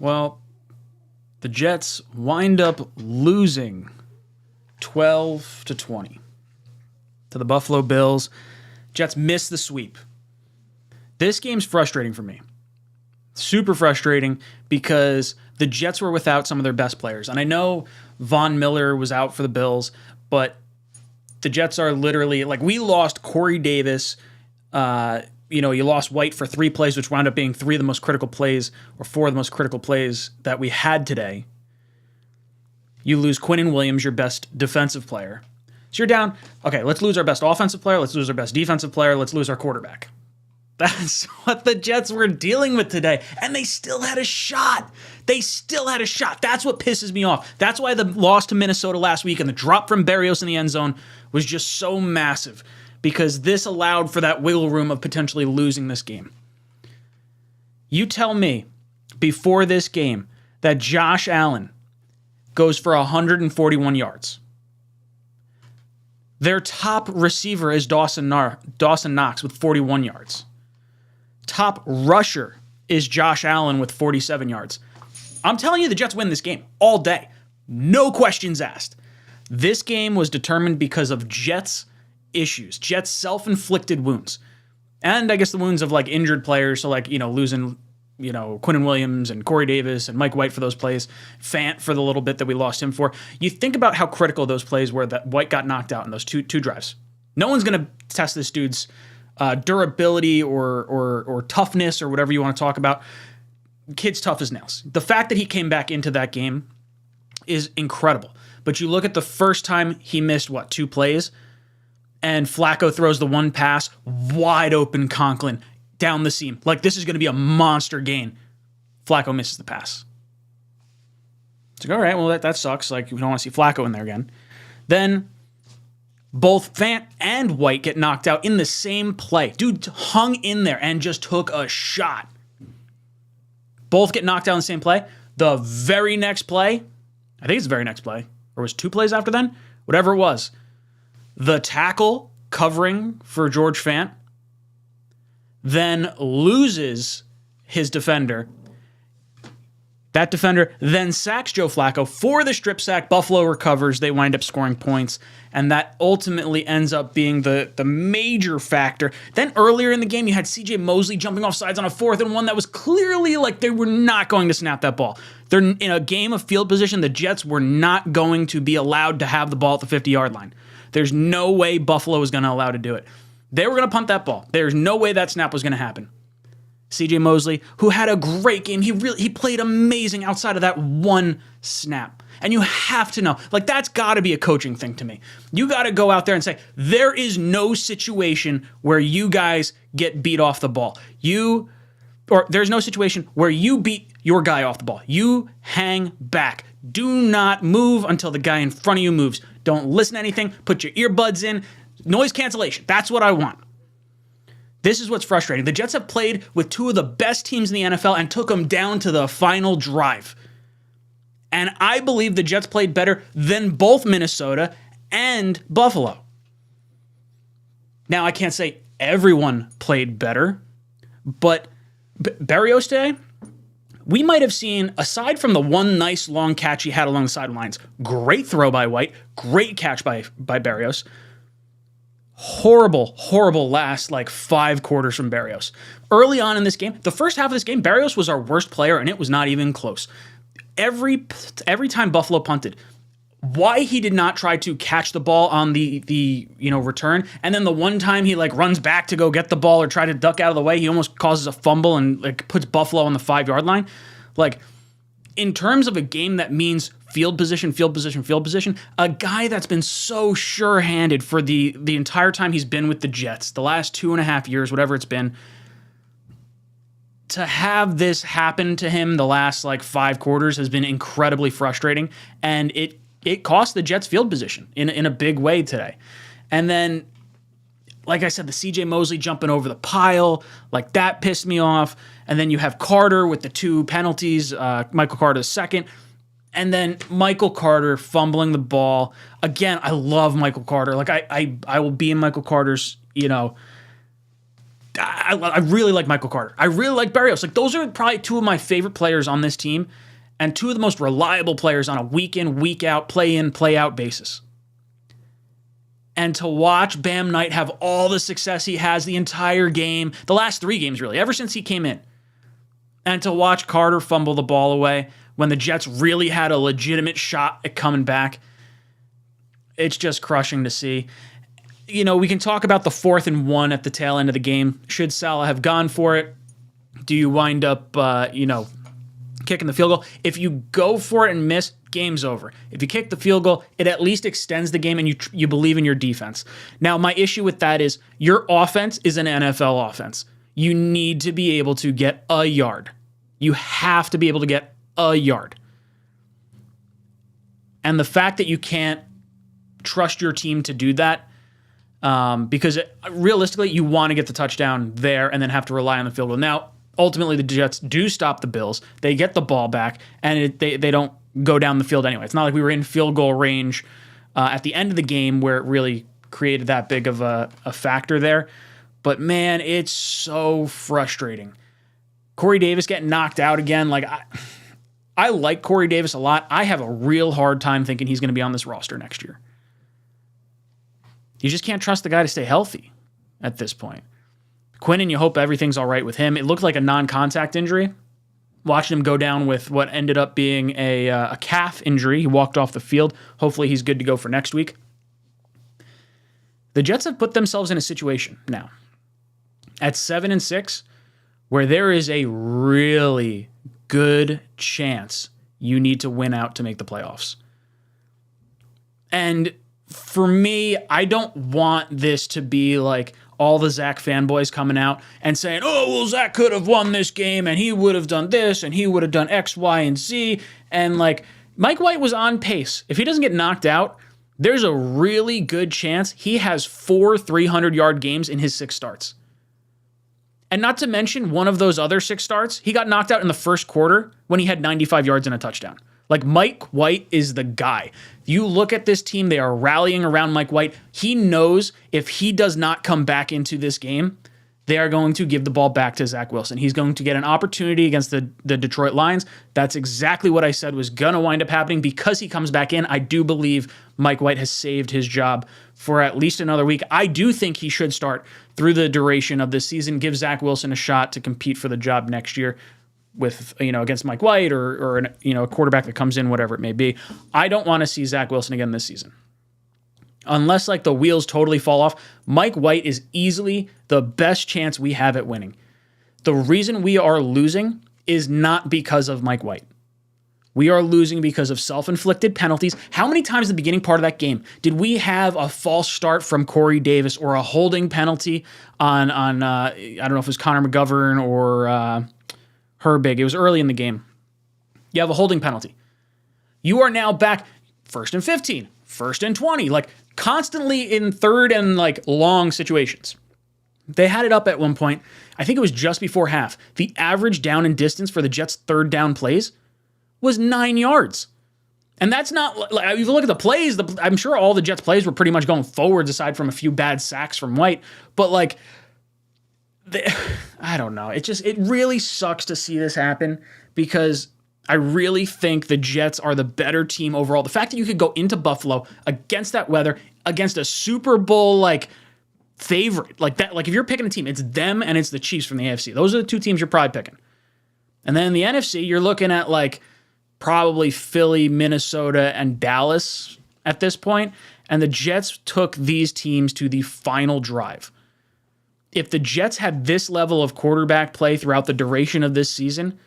Well, the Jets wind up losing 12-20 to the Buffalo Bills. Jets miss the sweep. This game's frustrating for me. Super frustrating because the Jets were without some of their best players. And I know Von Miller was out for the Bills, but the Jets are literally, like, we lost Corey Davis. You lost White for 3 plays, which wound up being 3 of the most critical plays, or 4 of the most critical plays that we had today. You lose Quinnen Williams, your best defensive player. So you're down, okay, let's lose our best offensive player, let's lose our best defensive player, let's lose our quarterback. That's what the Jets were dealing with today. And they still had a shot. That's what pisses me off. That's why the loss to Minnesota last week and the drop from Berrios in the end zone was just so massive, because this allowed for that wiggle room of potentially losing this game. You tell me before this game that Josh Allen goes for 141 yards. Their top receiver is Dawson Knox with 41 yards. Top rusher is Josh Allen with 47 yards. I'm telling you, the Jets win this game all day. No questions asked. This game was determined because of Jets' issues, Jets' self-inflicted wounds. And I guess the wounds of, like, injured players, so, like, losing, Quinnen Williams and Corey Davis and Mike White for those plays, Fant for the little bit that we lost him for. You think about how critical those plays were that White got knocked out in those two drives. No one's going to test this dude's durability or toughness or whatever you want to talk about. Kid's tough as nails. The fact that he came back into that game is incredible. But you look at the first time he missed, 2 plays, and Flacco throws the one pass, wide open Conklin down the seam. Like, this is going to be a monster gain. Flacco misses the pass. It's like, all right, well, that sucks. Like, we don't want to see Flacco in there again. Then both Fant and White get knocked out in the same play. Dude hung in there and just took a shot. Both get knocked out in the same play. The very next play, I think it's the very next play, or was 2 plays after then? Whatever it was. The tackle covering for George Fant then loses his defender. That defender then sacks Joe Flacco for the strip sack. Buffalo recovers. They wind up scoring points, and that ultimately ends up being the major factor. Then earlier in the game, you had C.J. Mosley jumping off sides on a 4th and 1 that was clearly like they were not going to snap that ball. They're in a game of field position. The Jets were not going to be allowed to have the ball at the 50-yard line. There's no way Buffalo was going to allow to do it. They were going to punt that ball. There's no way that snap was going to happen. C.J. Mosley, who had a great game. He played amazing outside of that one snap. And you have to know, like, that's got to be a coaching thing to me. You got to go out there and say, there is no situation where you guys get beat off the ball. There's no situation where you beat your guy off the ball. You hang back. Do not move until the guy in front of you moves. Don't listen to anything. Put your earbuds in. Noise cancellation. That's what I want. This is what's frustrating. The Jets have played with 2 of the best teams in the NFL and took them down to the final drive. And I believe the Jets played better than both Minnesota and Buffalo. Now, I can't say everyone played better, but Berrios today, we might have seen, aside from the one nice long catch he had along the sidelines, great throw by White, great catch by Berrios, horrible last 5 quarters from Berrios. Early on in this game, the first half of this game, Berrios was our worst player, and it was not even close. Every time Buffalo punted, why he did not try to catch the ball on the return, and then the one time he runs back to go get the ball or try to duck out of the way, he almost causes a fumble and puts Buffalo on the 5-yard line. In terms of a game that means field position, a guy that's been so sure-handed for the entire time he's been with the Jets, the last 2.5 years, whatever it's been, to have this happen to him the last 5 quarters has been incredibly frustrating, and it cost the Jets field position in a big way today. And then, like I said, the C.J. Mosley jumping over the pile, that pissed me off. And then you have Carter with the 2 penalties, Michael Carter the second. And then Michael Carter fumbling the ball. Again, I love Michael Carter. I will be in Michael Carter's, I really like Michael Carter. I really like Barrios. Like, those are probably two of my favorite players on this team and two of the most reliable players on a week in, week out, play in, play out basis. And to watch Bam Knight have all the success he has the entire game, the last 3 games really, ever since he came in, and to watch Carter fumble the ball away when the Jets really had a legitimate shot at coming back, it's just crushing to see. You know, we can talk about the 4th and 1 at the tail end of the game. Should Salah have gone for it? Do you wind up, kicking the field goal? If you go for it and miss, game's over. If you kick the field goal, it at least extends the game and you believe in your defense. Now, my issue with that is your offense is an NFL offense. You need to be able to get a yard. You have to be able to get a yard. And the fact that you can't trust your team to do that, because realistically, you want to get the touchdown there and then have to rely on the field goal. Now, ultimately, the Jets do stop the Bills. They get the ball back, and they don't go down the field anyway. It's not like we were in field goal range at the end of the game where it really created that big of a factor there. But, man, it's so frustrating. Corey Davis getting knocked out again. Like, I like Corey Davis a lot. I have a real hard time thinking he's going to be on this roster next year. You just can't trust the guy to stay healthy at this point. Quinnen, you hope everything's all right with him. It looked like a non-contact injury. Watching him go down with what ended up being a calf injury. He walked off the field. Hopefully he's good to go for next week. The Jets have put themselves in a situation now at 7-6 where there is a really good chance you need to win out to make the playoffs. And for me, I don't want this to be like all the Zach fanboys coming out and saying, oh, well, Zach could have won this game and he would have done this and he would have done X, Y, and Z. And like Mike White was on pace. If he doesn't get knocked out, there's a really good chance he has 4 300-yard games in his 6 starts. And not to mention one of those other 6 starts, he got knocked out in the first quarter when he had 95 yards and a touchdown. Like, Mike White is the guy. You look at this team, they are rallying around Mike White. He knows if he does not come back into this game, they are going to give the ball back to Zach Wilson. He's going to get an opportunity against the Detroit Lions. That's exactly what I said was going to wind up happening because he comes back in. I do believe Mike White has saved his job for at least another week. I do think he should start through the duration of this season, give Zach Wilson a shot to compete for the job next year with, against Mike White or a quarterback that comes in, whatever it may be. I don't want to see Zach Wilson again this season. Unless like the wheels totally fall off, Mike White is easily the best chance we have at winning. The reason we are losing is not because of Mike White. We are losing because of self-inflicted penalties. How many times in the beginning part of that game did we have a false start from Corey Davis or a holding penalty on I don't know if it was Connor McGovern or Herbig? It was early in the game. You have a holding penalty. You are now back 1st and 15, 1st and 20, like constantly in third and like long situations. They had it up at one point. I think it was just before half. The average down and distance for the Jets' third down plays was 9 yards. And that's not, like, if you look at the plays, I'm sure all the Jets' plays were pretty much going forwards aside from a few bad sacks from White. But like, I don't know. It really sucks to see this happen because I really think the Jets are the better team overall. The fact that you could go into Buffalo against that weather, against a Super Bowl like favorite like that, like if you're picking a team, it's them and it's the Chiefs from the AFC. Those are the 2 teams you're probably picking. And then in the NFC, you're looking at like probably Philly, Minnesota, and Dallas at this point. And the Jets took these teams to the final drive. If the Jets had this level of quarterback play throughout the duration of this season,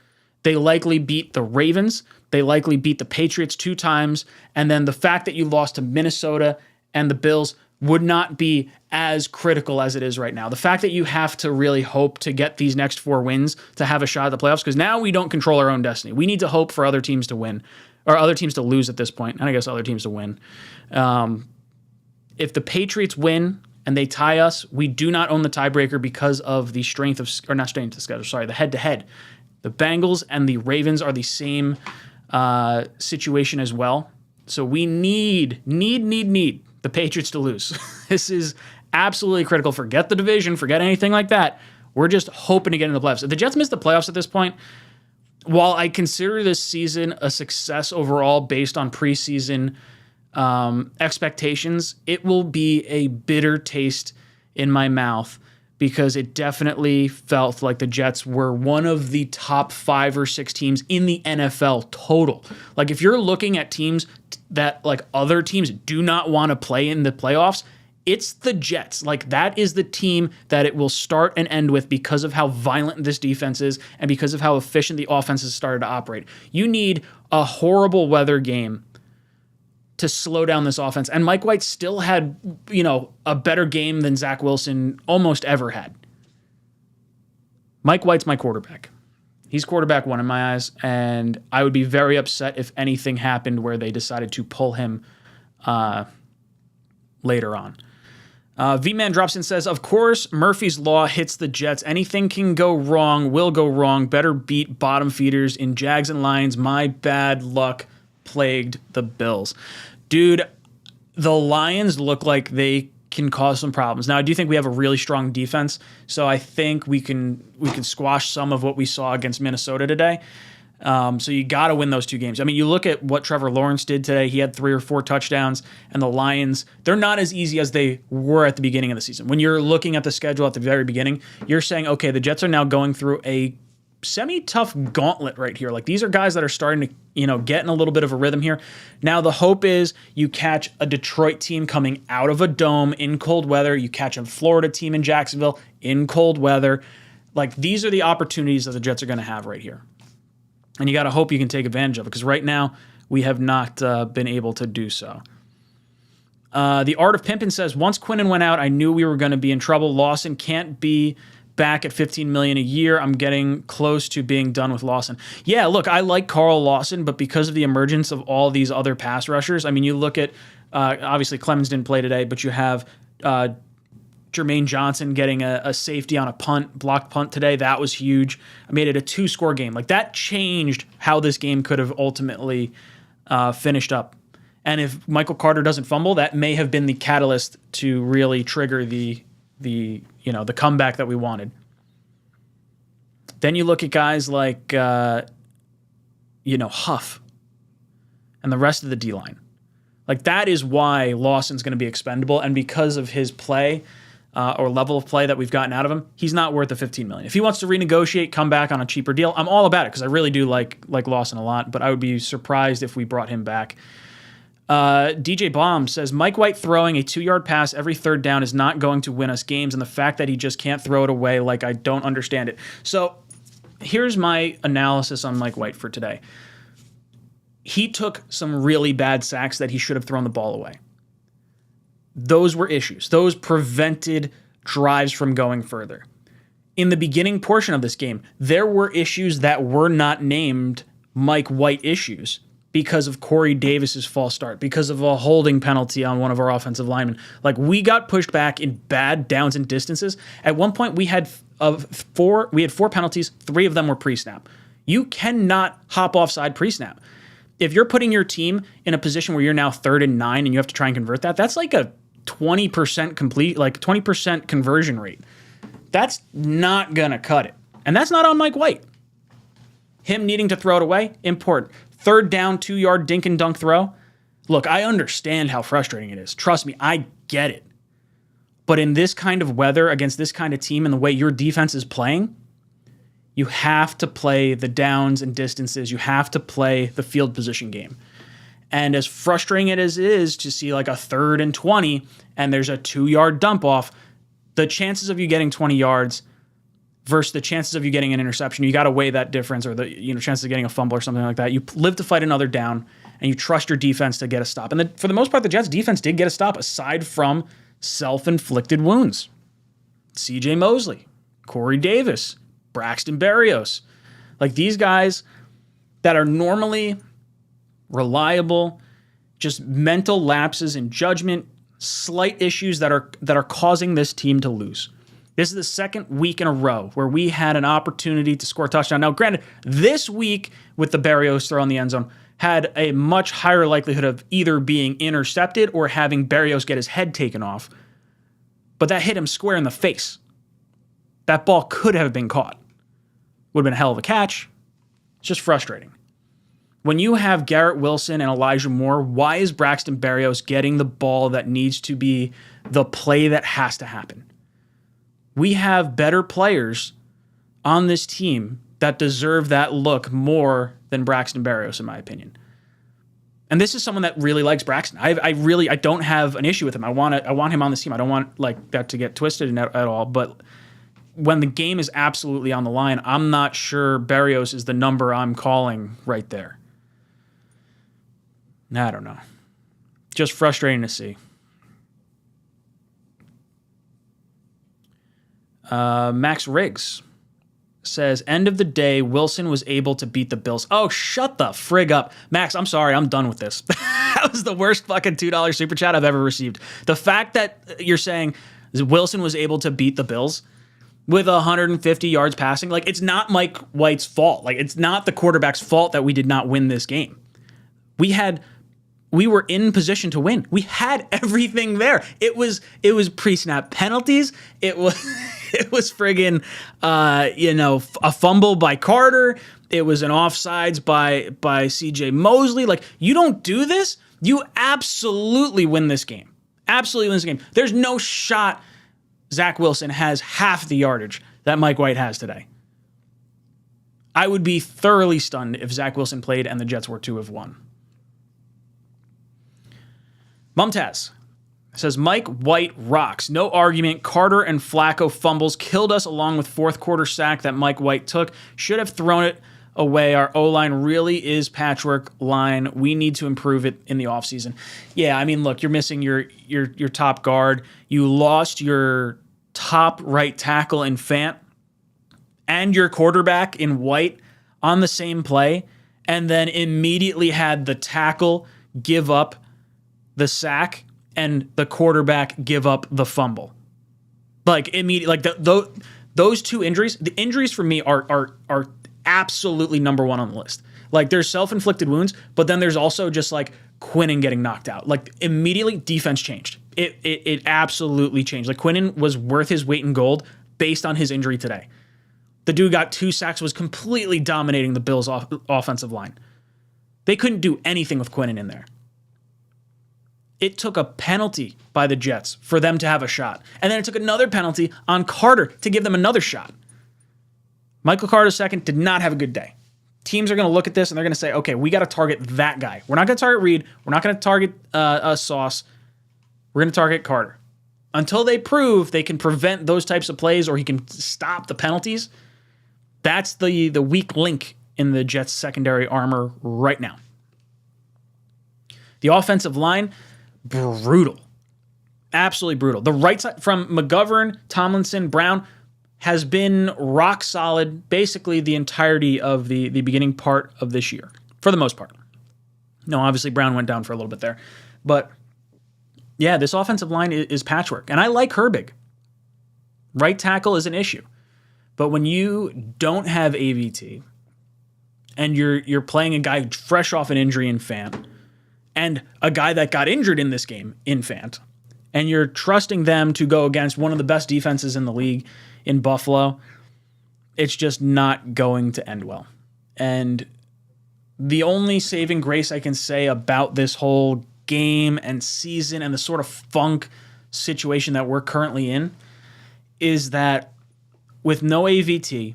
they likely beat the Ravens. They likely beat the Patriots 2 times. And then the fact that you lost to Minnesota and the Bills would not be as critical as it is right now. The fact that you have to really hope to get these next 4 wins to have a shot at the playoffs, because now we don't control our own destiny. We need to hope for other teams to win, or other teams to lose at this point, and I guess other teams to win. If the Patriots win and they tie us, we do not own the tiebreaker because of the strength of, or not strength of schedule, sorry, the head-to-head. The Bengals and the Ravens are the same situation as well. So we need the Patriots to lose. This is absolutely critical. Forget the division, forget anything like that. We're just hoping to get into the playoffs. If the Jets miss the playoffs at this point, while I consider this season a success overall based on preseason expectations, it will be a bitter taste in my mouth because it definitely felt like the Jets were one of the top 5 or 6 teams in the NFL total. Like if you're looking at teams that like other teams do not want to play in the playoffs, it's the Jets. Like that is the team that it will start and end with because of how violent this defense is and because of how efficient the offense has started to operate. You need a horrible weather game to slow down this offense. And Mike White still had, a better game than Zach Wilson almost ever had. Mike White's my quarterback. He's quarterback 1 in my eyes, and I would be very upset if anything happened where they decided to pull him later on. V-Man drops in and says, of course, Murphy's Law hits the Jets. Anything can go wrong, will go wrong. Better beat bottom feeders in Jags and Lions. My bad luck plagued the Bills. Dude, the Lions look like they can cause some problems. Now, I do think we have a really strong defense, so I think we can squash some of what we saw against Minnesota today. So you got to win those 2 games. I mean, you look at what Trevor Lawrence did today. He had 3 or 4 touchdowns, and the Lions, they're not as easy as they were at the beginning of the season. When you're looking at the schedule at the very beginning, you're saying, okay, the Jets are now going through a semi-tough gauntlet right here. Like these are guys that are starting to, get in a little bit of a rhythm here. Now the hope is you catch a Detroit team coming out of a dome in cold weather. You catch a Florida team in Jacksonville in cold weather. Like these are the opportunities that the Jets are going to have right here. And you got to hope you can take advantage of it because right now we have not been able to do so. The Art of Pimpin' says, once Quinnen went out, I knew we were going to be in trouble. Lawson can't be back at $15 million a year. I'm getting close to being done with Lawson. Yeah, look, I like Carl Lawson, but because of the emergence of all these other pass rushers, I mean, you look at, obviously Clemens didn't play today, but you have Jermaine Johnson getting a safety on a blocked punt today. That was huge. I made it a 2-score game. Like that changed how this game could have ultimately finished up. And if Michael Carter doesn't fumble, that may have been the catalyst to really trigger the comeback that we wanted. Then you look at guys like, Huff and the rest of the D-line. Like that is why Lawson's going to be expendable. And because of his play or level of play that we've gotten out of him, he's not worth the $15 million. If he wants to renegotiate, come back on a cheaper deal, I'm all about it because I really do like Lawson a lot, but I would be surprised if we brought him back. DJ Bomb says, Mike White throwing a 2-yard pass every third down is not going to win us games, and the fact that he just can't throw it away, like I don't understand it. So here's my analysis on Mike White for today. He took some really bad sacks that he should have thrown the ball away. Those were issues. Those prevented drives from going further. In the beginning portion of this game, there were issues that were not named Mike White issues because of Corey Davis's false start, because of a holding penalty on one of our offensive linemen. Like we got pushed back in bad downs and distances. At one point, we had 4 penalties. 3 of them were pre-snap. You cannot hop offside pre-snap. If you're putting your team in a position where you're now 3rd and 9 and you have to try and convert that, that's like a 20% conversion rate. That's not going to cut it. And that's not on Mike White. Him needing to throw it away, important. 3rd down, 2-yard dink and dunk throw. Look, I understand how frustrating it is. Trust me, I get it. But in this kind of weather, against this kind of team and the way your defense is playing, you have to play the downs and distances. You have to play the field position game. And as frustrating as it is to see like a 3rd and 20 and there's a 2-yard dump off, the chances of you getting 20 yards versus the chances of you getting an interception, you got to weigh that difference, or the chances of getting a fumble or something like that. You live to fight another down, and you trust your defense to get a stop. And for the most part, the Jets' defense did get a stop, aside from self-inflicted wounds. C.J. Mosley, Corey Davis, Braxton Berrios. Like these guys that are normally reliable, just mental lapses in judgment, slight issues that are causing this team to lose. This is the 2nd week in a row where we had an opportunity to score a touchdown. Now, granted, this week with the Berrios throw in the end zone had a much higher likelihood of either being intercepted or having Berrios get his head taken off. But that hit him square in the face. That ball could have been caught. Would have been a hell of a catch. It's just frustrating. When you have Garrett Wilson and Elijah Moore, why is Braxton Berrios getting the ball that needs to be the play that has to happen? We have better players on this team that deserve that look more than Braxton Berrios, in my opinion. And this is someone that really likes Braxton. I don't have an issue with him. I want him on this team. I don't want like that to get twisted at all. But when the game is absolutely on the line, I'm not sure Berrios is the number I'm calling right there. I don't know. Just frustrating to see. Max Riggs says, end of the day, Wilson was able to beat the Bills. Oh, shut the frig up. Max, I'm sorry. I'm done with this. That was the worst fucking $2 super chat I've ever received. The fact that you're saying Wilson was able to beat the Bills with 150 yards passing, like, it's not Mike White's fault. Like, it's not the quarterback's fault that we did not win this game. We were in position to win. We had everything there. It was pre-snap penalties. It was friggin' a fumble by Carter. It was an offsides by CJ Mosley. Like, you don't do this, you absolutely win this game. Absolutely win this game. There's no shot Zach Wilson has half the yardage that Mike White has today. I would be thoroughly stunned if Zach Wilson played and the Jets were to have won. Mumtaz says, Mike White rocks. No argument. Carter and Flacco fumbles killed us along with fourth quarter sack that Mike White took. Should have thrown it away. Our O-line really is patchwork line. We need to improve it in the offseason. Yeah, I mean, look, you're missing your top guard. You lost your top right tackle in Fant and your quarterback in White on the same play, and then immediately had the tackle give up the sack and the quarterback give up the fumble. Like, immediately, like those two injuries, the injuries for me are absolutely number one on the list. Like, there's self-inflicted wounds, but then there's also just like Quinnen getting knocked out. Like, immediately defense changed. It absolutely changed. Like, Quinnen was worth his weight in gold based on his injury today. The dude got 2 sacks, was completely dominating the Bills' offensive line. They couldn't do anything with Quinnen in there. It took a penalty by the Jets for them to have a shot. And then it took another penalty on Carter to give them another shot. Michael Carter II did not have a good day. Teams are going to look at this and they're going to say, okay, we got to target that guy. We're not going to target Reed. We're not going to target Sauce. We're going to target Carter. Until they prove they can prevent those types of plays or he can stop the penalties, that's the weak link in the Jets' secondary armor right now. The offensive line, brutal. Absolutely brutal. The right side from McGovern, Tomlinson, Brown has been rock solid basically the entirety of the beginning part of this year, for the most part. No, obviously Brown went down for a little bit there. But yeah, this offensive line is patchwork. And I like Herbig. Right tackle is an issue. But when you don't have AVT and you're playing a guy fresh off an injury in Fant, and a guy that got injured in this game in Fant, and you're trusting them to go against one of the best defenses in the league in Buffalo, it's just not going to end well. And the only saving grace I can say about this whole game and season and the sort of funk situation that we're currently in is that with no AVT,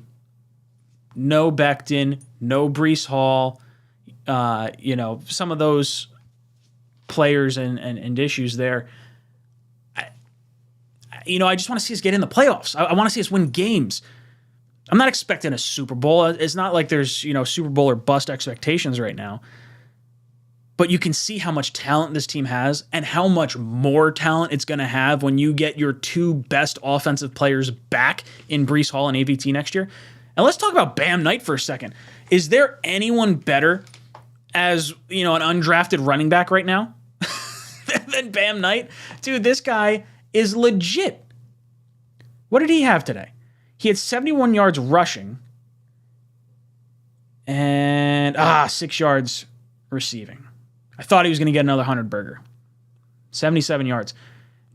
no Becton, no Breece Hall, some of those players and issues there. I just want to see us get in the playoffs. I want to see us win games. I'm not expecting a Super Bowl. It's not like there's, Super Bowl or bust expectations right now. But you can see how much talent this team has and how much more talent it's going to have when you get your 2 best offensive players back in Breece Hall and AVT next year. And let's talk about Bam Knight for a second. Is there anyone better as, an undrafted running back right now than Bam Knight? Dude, this guy is legit. What did he have today? He had 71 yards rushing and 6 yards receiving. I thought he was going to get another 100 burger. 77 yards.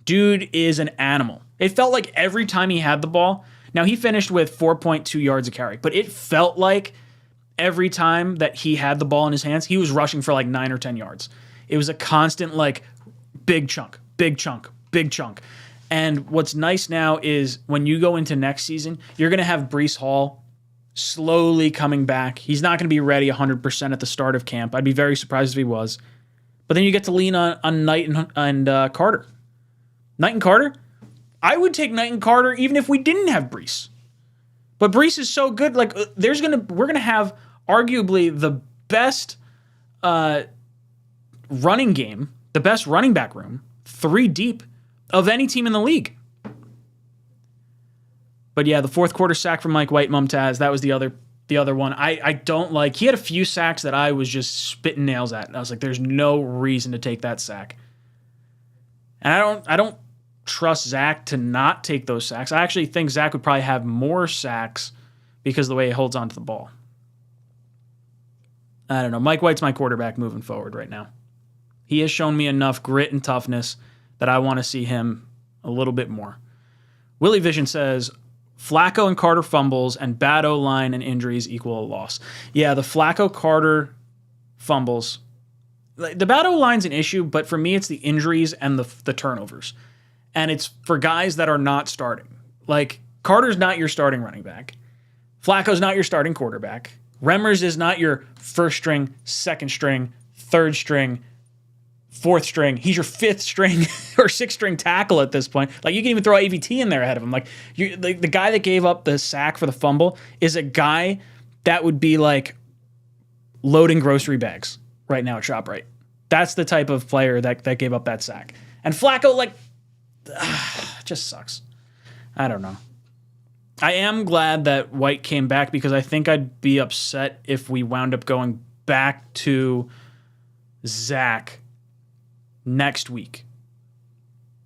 Dude is an animal. It felt like every time he had the ball, Now, he finished with 4.2 yards a carry, but it felt like every time that he had the ball in his hands, he was rushing for like 9 or 10 yards. It was a constant like big chunk, big chunk, big chunk. And what's nice now is when you go into next season, you're going to have Breece Hall slowly coming back. He's not going to be ready 100% at the start of camp. I'd be very surprised if he was. But then you get to lean on Knight and Carter. Knight and Carter? I would take Knight and Carter even if we didn't have Breece. But Breece is so good. Like we're gonna have arguably the best running game, the best running back room, 3 deep of any team in the league. But yeah, the fourth quarter sack from Mike White, Mumtaz, that was the other one. I don't like. He had a few sacks that I was just spitting nails at. And I was like, there's no reason to take that sack. And I don't trust Zach to not take those sacks. I actually think Zach would probably have more sacks because of the way he holds onto the ball. I don't know. Mike White's my quarterback moving forward right now. He has shown me enough grit and toughness that I want to see him a little bit more. Willie Vision says, Flacco and Carter fumbles and bad O-line and injuries equal a loss. Yeah, the Flacco-Carter fumbles. The bad O-line's an issue, but for me it's the injuries and the turnovers. And it's for guys that are not starting. Like, Carter's not your starting running back. Flacco's not your starting quarterback. Remmers is not your first string, second string, third string, fourth string. He's your fifth string or sixth string tackle at this point. Like, you can even throw AVT in there ahead of him. Like, the guy that gave up the sack for the fumble is a guy that would be like loading grocery bags right now at ShopRite. That's the type of player that gave up that sack. And Flacco, like, just sucks. I don't know. I am glad that White came back because I think I'd be upset if we wound up going back to Zach next week.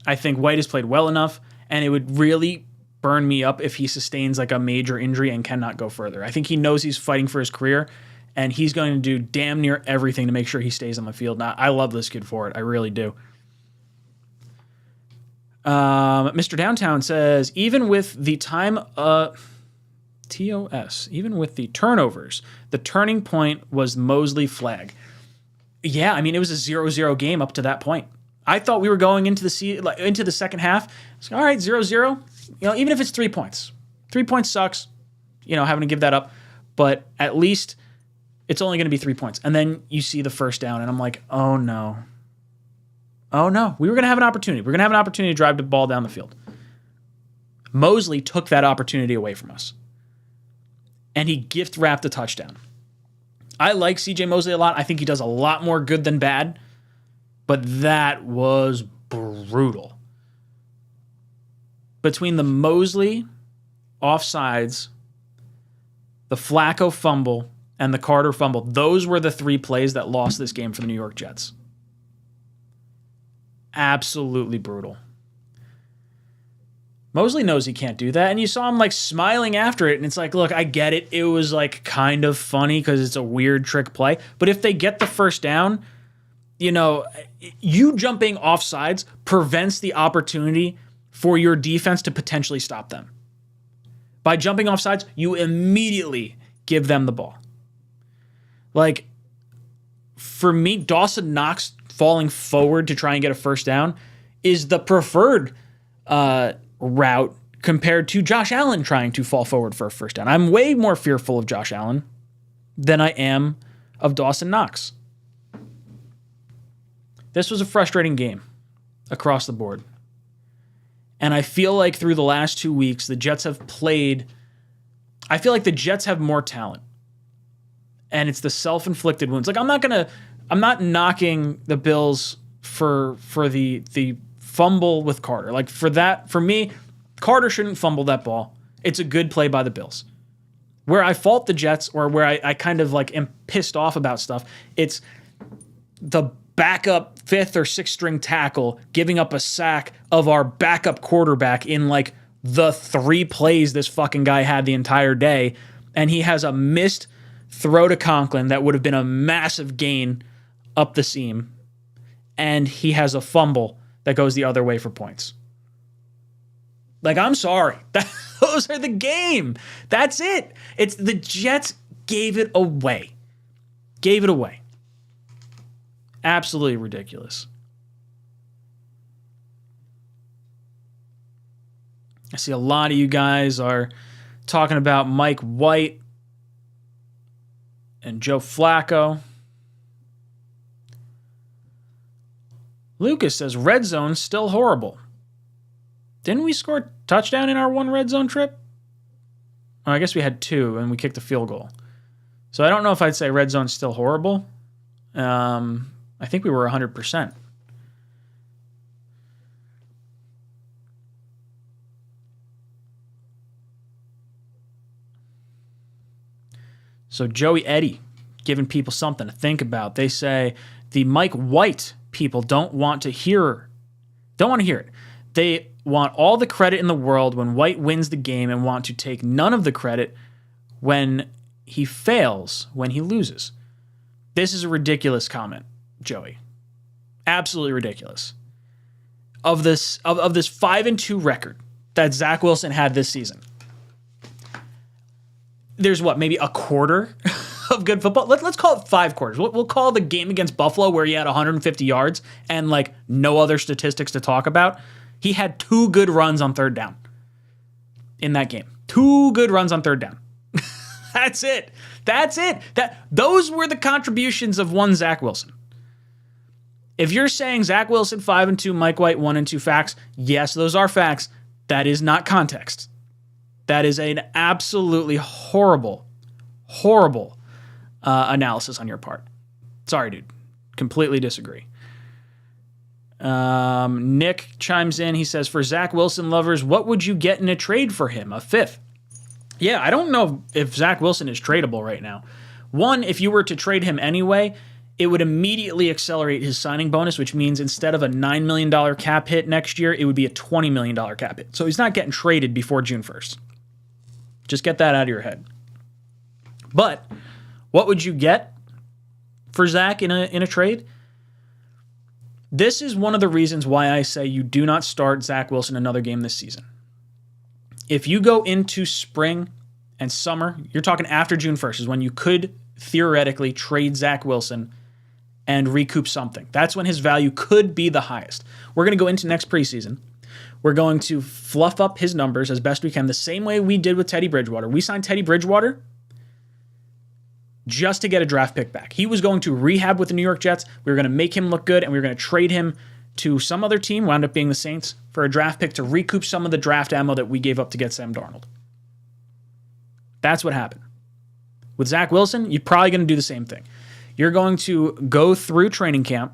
I think White has played well enough, and it would really burn me up if he sustains like a major injury and cannot go further. I think he knows he's fighting for his career, and he's going to do damn near everything to make sure he stays on the field. Now, I love this kid for it. I really do. Mr. Downtown says, even with the even with the turnovers, the turning point was Mosley flag. Yeah, I mean, it was a 0-0 game up to that point. I thought we were going into the second half. It's like, all right, 0-0. You know, even if it's 3 points. 3 points sucks, you know, having to give that up. But at least it's only going to be 3 points. And then you see the first down, and I'm like, oh, no. Oh, no. We were going to have an opportunity. We're going to have an opportunity to drive the ball down the field. Mosley took that opportunity away from us. And he gift-wrapped a touchdown. I like CJ Mosley a lot. I think he does a lot more good than bad. But that was brutal. Between the Mosley offsides, the Flacco fumble, and the Carter fumble, those were the 3 plays that lost this game for the New York Jets. Absolutely brutal. Mosley knows he can't do that, and you saw him like smiling after it, and it's like, look, I get it. It was like kind of funny because it's a weird trick play, but if they get the first down, you know, you jumping offsides prevents the opportunity for your defense to potentially stop them. By jumping offsides, you immediately give them the ball. Like, for me, Dawson Knox falling forward to try and get a first down is the preferred route compared to Josh Allen trying to fall forward for a first down. I'm way more fearful of Josh Allen than I am of Dawson Knox. This was a frustrating game across the board. And I feel like through the last 2 weeks, the Jets have played. I feel like the Jets have more talent. And it's the self-inflicted wounds. Like, I'm not knocking the Bills for the fumble with Carter. Like, for me, Carter shouldn't fumble that ball. It's a good play by the Bills. Where I fault the Jets, or where I kind of like am pissed off about stuff, it's the backup 5th or 6th string tackle giving up a sack of our backup quarterback in like the 3 plays this fucking guy had the entire day, and he has a missed throw to Conklin that would have been a massive gain up the seam, and he has a fumble that goes the other way for points. Like, I'm sorry. Those are the game. That's it. It's the Jets gave it away. Gave it away. Absolutely ridiculous. I see a lot of you guys are talking about Mike White and Joe Flacco. Lucas says, red zone's still horrible. Didn't we score a touchdown in our one red zone trip? Oh, I guess we had 2 and we kicked a field goal. So I don't know if I'd say red zone's still horrible. I think we were 100%. So Joey Eddy giving people something to think about. They say the Mike White people don't want to hear it. They want all the credit in the world when White wins the game and want to take none of the credit when he fails, when he loses. This is a ridiculous comment, Joey. Absolutely ridiculous. Of this 5-2 record that Zach Wilson had this season, there's maybe a quarter of good football. Let's call it 5 quarters. We'll call the game against Buffalo where he had 150 yards and no other statistics to talk about. He had 2 good runs on third down in that game. 2 good runs on third down. That's it. Those were the contributions of one Zach Wilson. If you're saying Zach Wilson 5-2, Mike White 1-2 facts, yes, those are facts. That is not context. That is an absolutely horrible analysis on your part. Sorry, dude. Completely disagree. Nick chimes in. He says, for Zach Wilson lovers, what would you get in a trade for him? A 5th. Yeah, I don't know if Zach Wilson is tradable right now. One, if you were to trade him anyway, it would immediately accelerate his signing bonus, which means instead of a $9 million cap hit next year, it would be a $20 million cap hit. So he's not getting traded before June 1st. Just get that out of your head. But what would you get for Zach in a trade? This is one of the reasons why I say you do not start Zach Wilson another game this season. If you go into spring and summer, you're talking after June 1st is when you could theoretically trade Zach Wilson and recoup something. That's when his value could be the highest. We're going to go into next preseason. We're going to fluff up his numbers as best we can, the same way we did with Teddy Bridgewater. We signed Teddy Bridgewater just to get a draft pick back. He was going to rehab with the New York Jets. We were going to make him look good, and we were going to trade him to some other team, wound up being the Saints, for a draft pick to recoup some of the draft ammo that we gave up to get Sam Darnold. That's what happened. With Zach Wilson, you're probably going to do the same thing. You're going to go through training camp.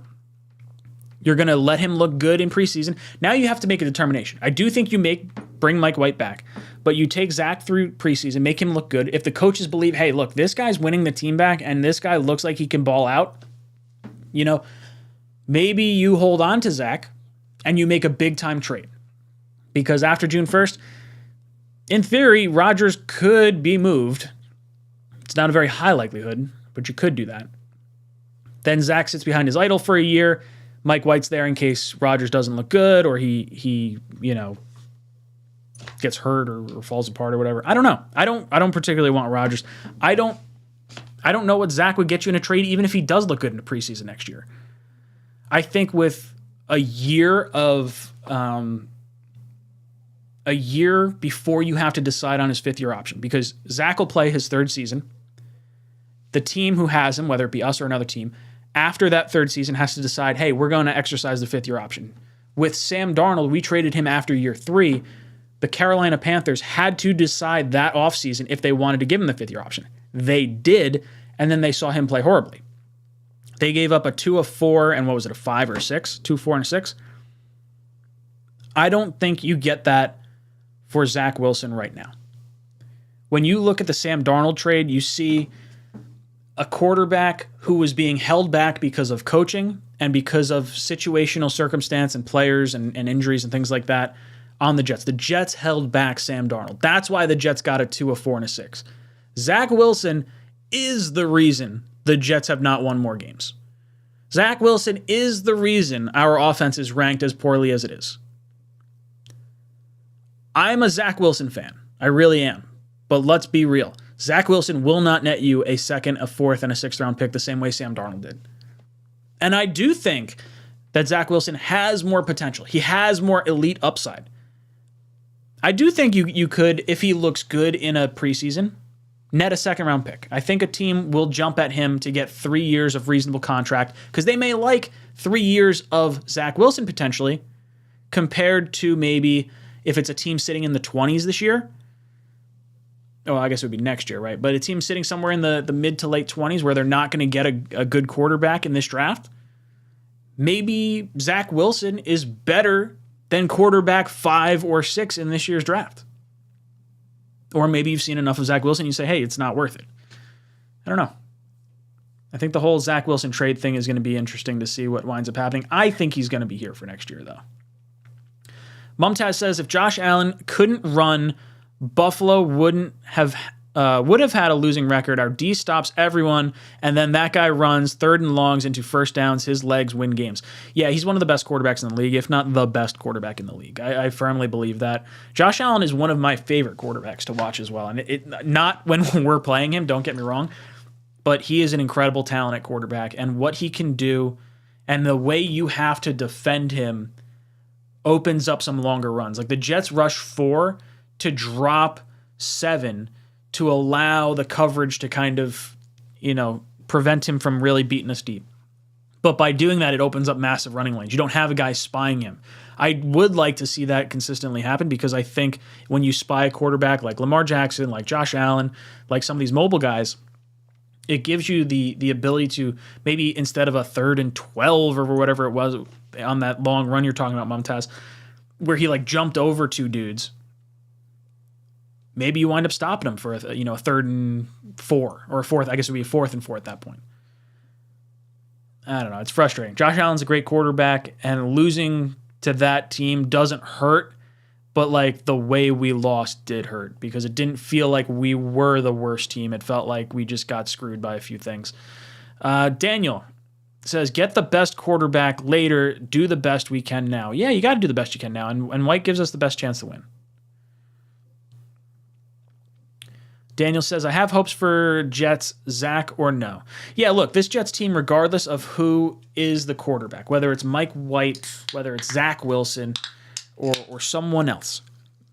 You're going to let him look good in preseason. Now you have to make a determination. I do think you bring Mike White back, but you take Zach through preseason, make him look good. If the coaches believe, hey, look, this guy's winning the team back and this guy looks like he can ball out, maybe you hold on to Zach and you make a big-time trade. Because after June 1st, in theory, Rodgers could be moved. It's not a very high likelihood, but you could do that. Then Zach sits behind his idol for a year. Mike White's there in case Rodgers doesn't look good or he gets hurt or falls apart or whatever. I don't know. I don't particularly want Rodgers. I don't know what Zach would get you in a trade, even if he does look good in the preseason next year. I think with a year before you have to decide on his 5th-year option, because Zach will play his 3rd season. The team who has him, whether it be us or another team, after that 3rd season has to decide, hey, we're going to exercise the 5th-year option. With Sam Darnold, we traded him after year 3. The Carolina Panthers had to decide that offseason if they wanted to give him the 5th-year option. They did, and then they saw him play horribly. They gave up a 2 of 4, and what was it, a 5 or a 6? 2, 4, and a 6? I don't think you get that for Zach Wilson right now. When you look at the Sam Darnold trade, you see a quarterback who was being held back because of coaching and because of situational circumstance and players and injuries and things like that on the Jets. The Jets held back Sam Darnold. That's why the Jets got a 2 of 4 and a 6. Zach Wilson is the reason the Jets have not won more games. Zach Wilson is the reason our offense is ranked as poorly as it is. I'm a Zach Wilson fan. I really am. But let's be real. Zach Wilson will not net you a second, a fourth, and a sixth round pick the same way Sam Darnold did. And I do think that Zach Wilson has more potential. He has more elite upside. I do think you could, if he looks good in a preseason, net a second round pick. I think a team will jump at him to get 3 years of reasonable contract because they may like 3 years of Zach Wilson potentially compared to maybe if it's a team sitting in the 20s this year. Oh, I guess it would be next year, right? But a team sitting somewhere in the mid to late 20s where they're not going to get a good quarterback in this draft. Maybe Zach Wilson is better than quarterback 5 or 6 in this year's draft. Or maybe you've seen enough of Zach Wilson, you say, hey, it's not worth it. I don't know. I think the whole Zach Wilson trade thing is going to be interesting to see what winds up happening. I think he's going to be here for next year, though. Mumtaz says, if Josh Allen couldn't run, Buffalo would have had a losing record. Our D stops everyone, and then that guy runs third and longs into first downs. His legs win games. Yeah, he's one of the best quarterbacks in the league, if not the best quarterback in the league. I firmly believe that. Josh Allen is one of my favorite quarterbacks to watch as well. And it not when we're playing him, don't get me wrong, but he is an incredible talent at quarterback, and what he can do and the way you have to defend him opens up some longer runs. Like the Jets rush 4 to drop 7 to allow the coverage to kind of, prevent him from really beating us deep. But by doing that, it opens up massive running lanes. You don't have a guy spying him. I would like to see that consistently happen because I think when you spy a quarterback like Lamar Jackson, like Josh Allen, like some of these mobile guys, it gives you the ability to maybe instead of a 3rd and 12 or whatever it was on that long run you're talking about, Mumtaz, where he jumped over 2 dudes, maybe you wind up stopping him for a 3rd and 4 or a 4th. I guess it would be a 4th and 4 at that point. I don't know. It's frustrating. Josh Allen's a great quarterback, and losing to that team doesn't hurt, but the way we lost did hurt because it didn't feel like we were the worst team. It felt like we just got screwed by a few things. Daniel says, get the best quarterback later. Do the best we can now. Yeah, you got to do the best you can now, and White gives us the best chance to win. Daniel says, I have hopes for Jets, Zach or no. Yeah, look, this Jets team, regardless of who is the quarterback, whether it's Mike White, whether it's Zach Wilson, or someone else,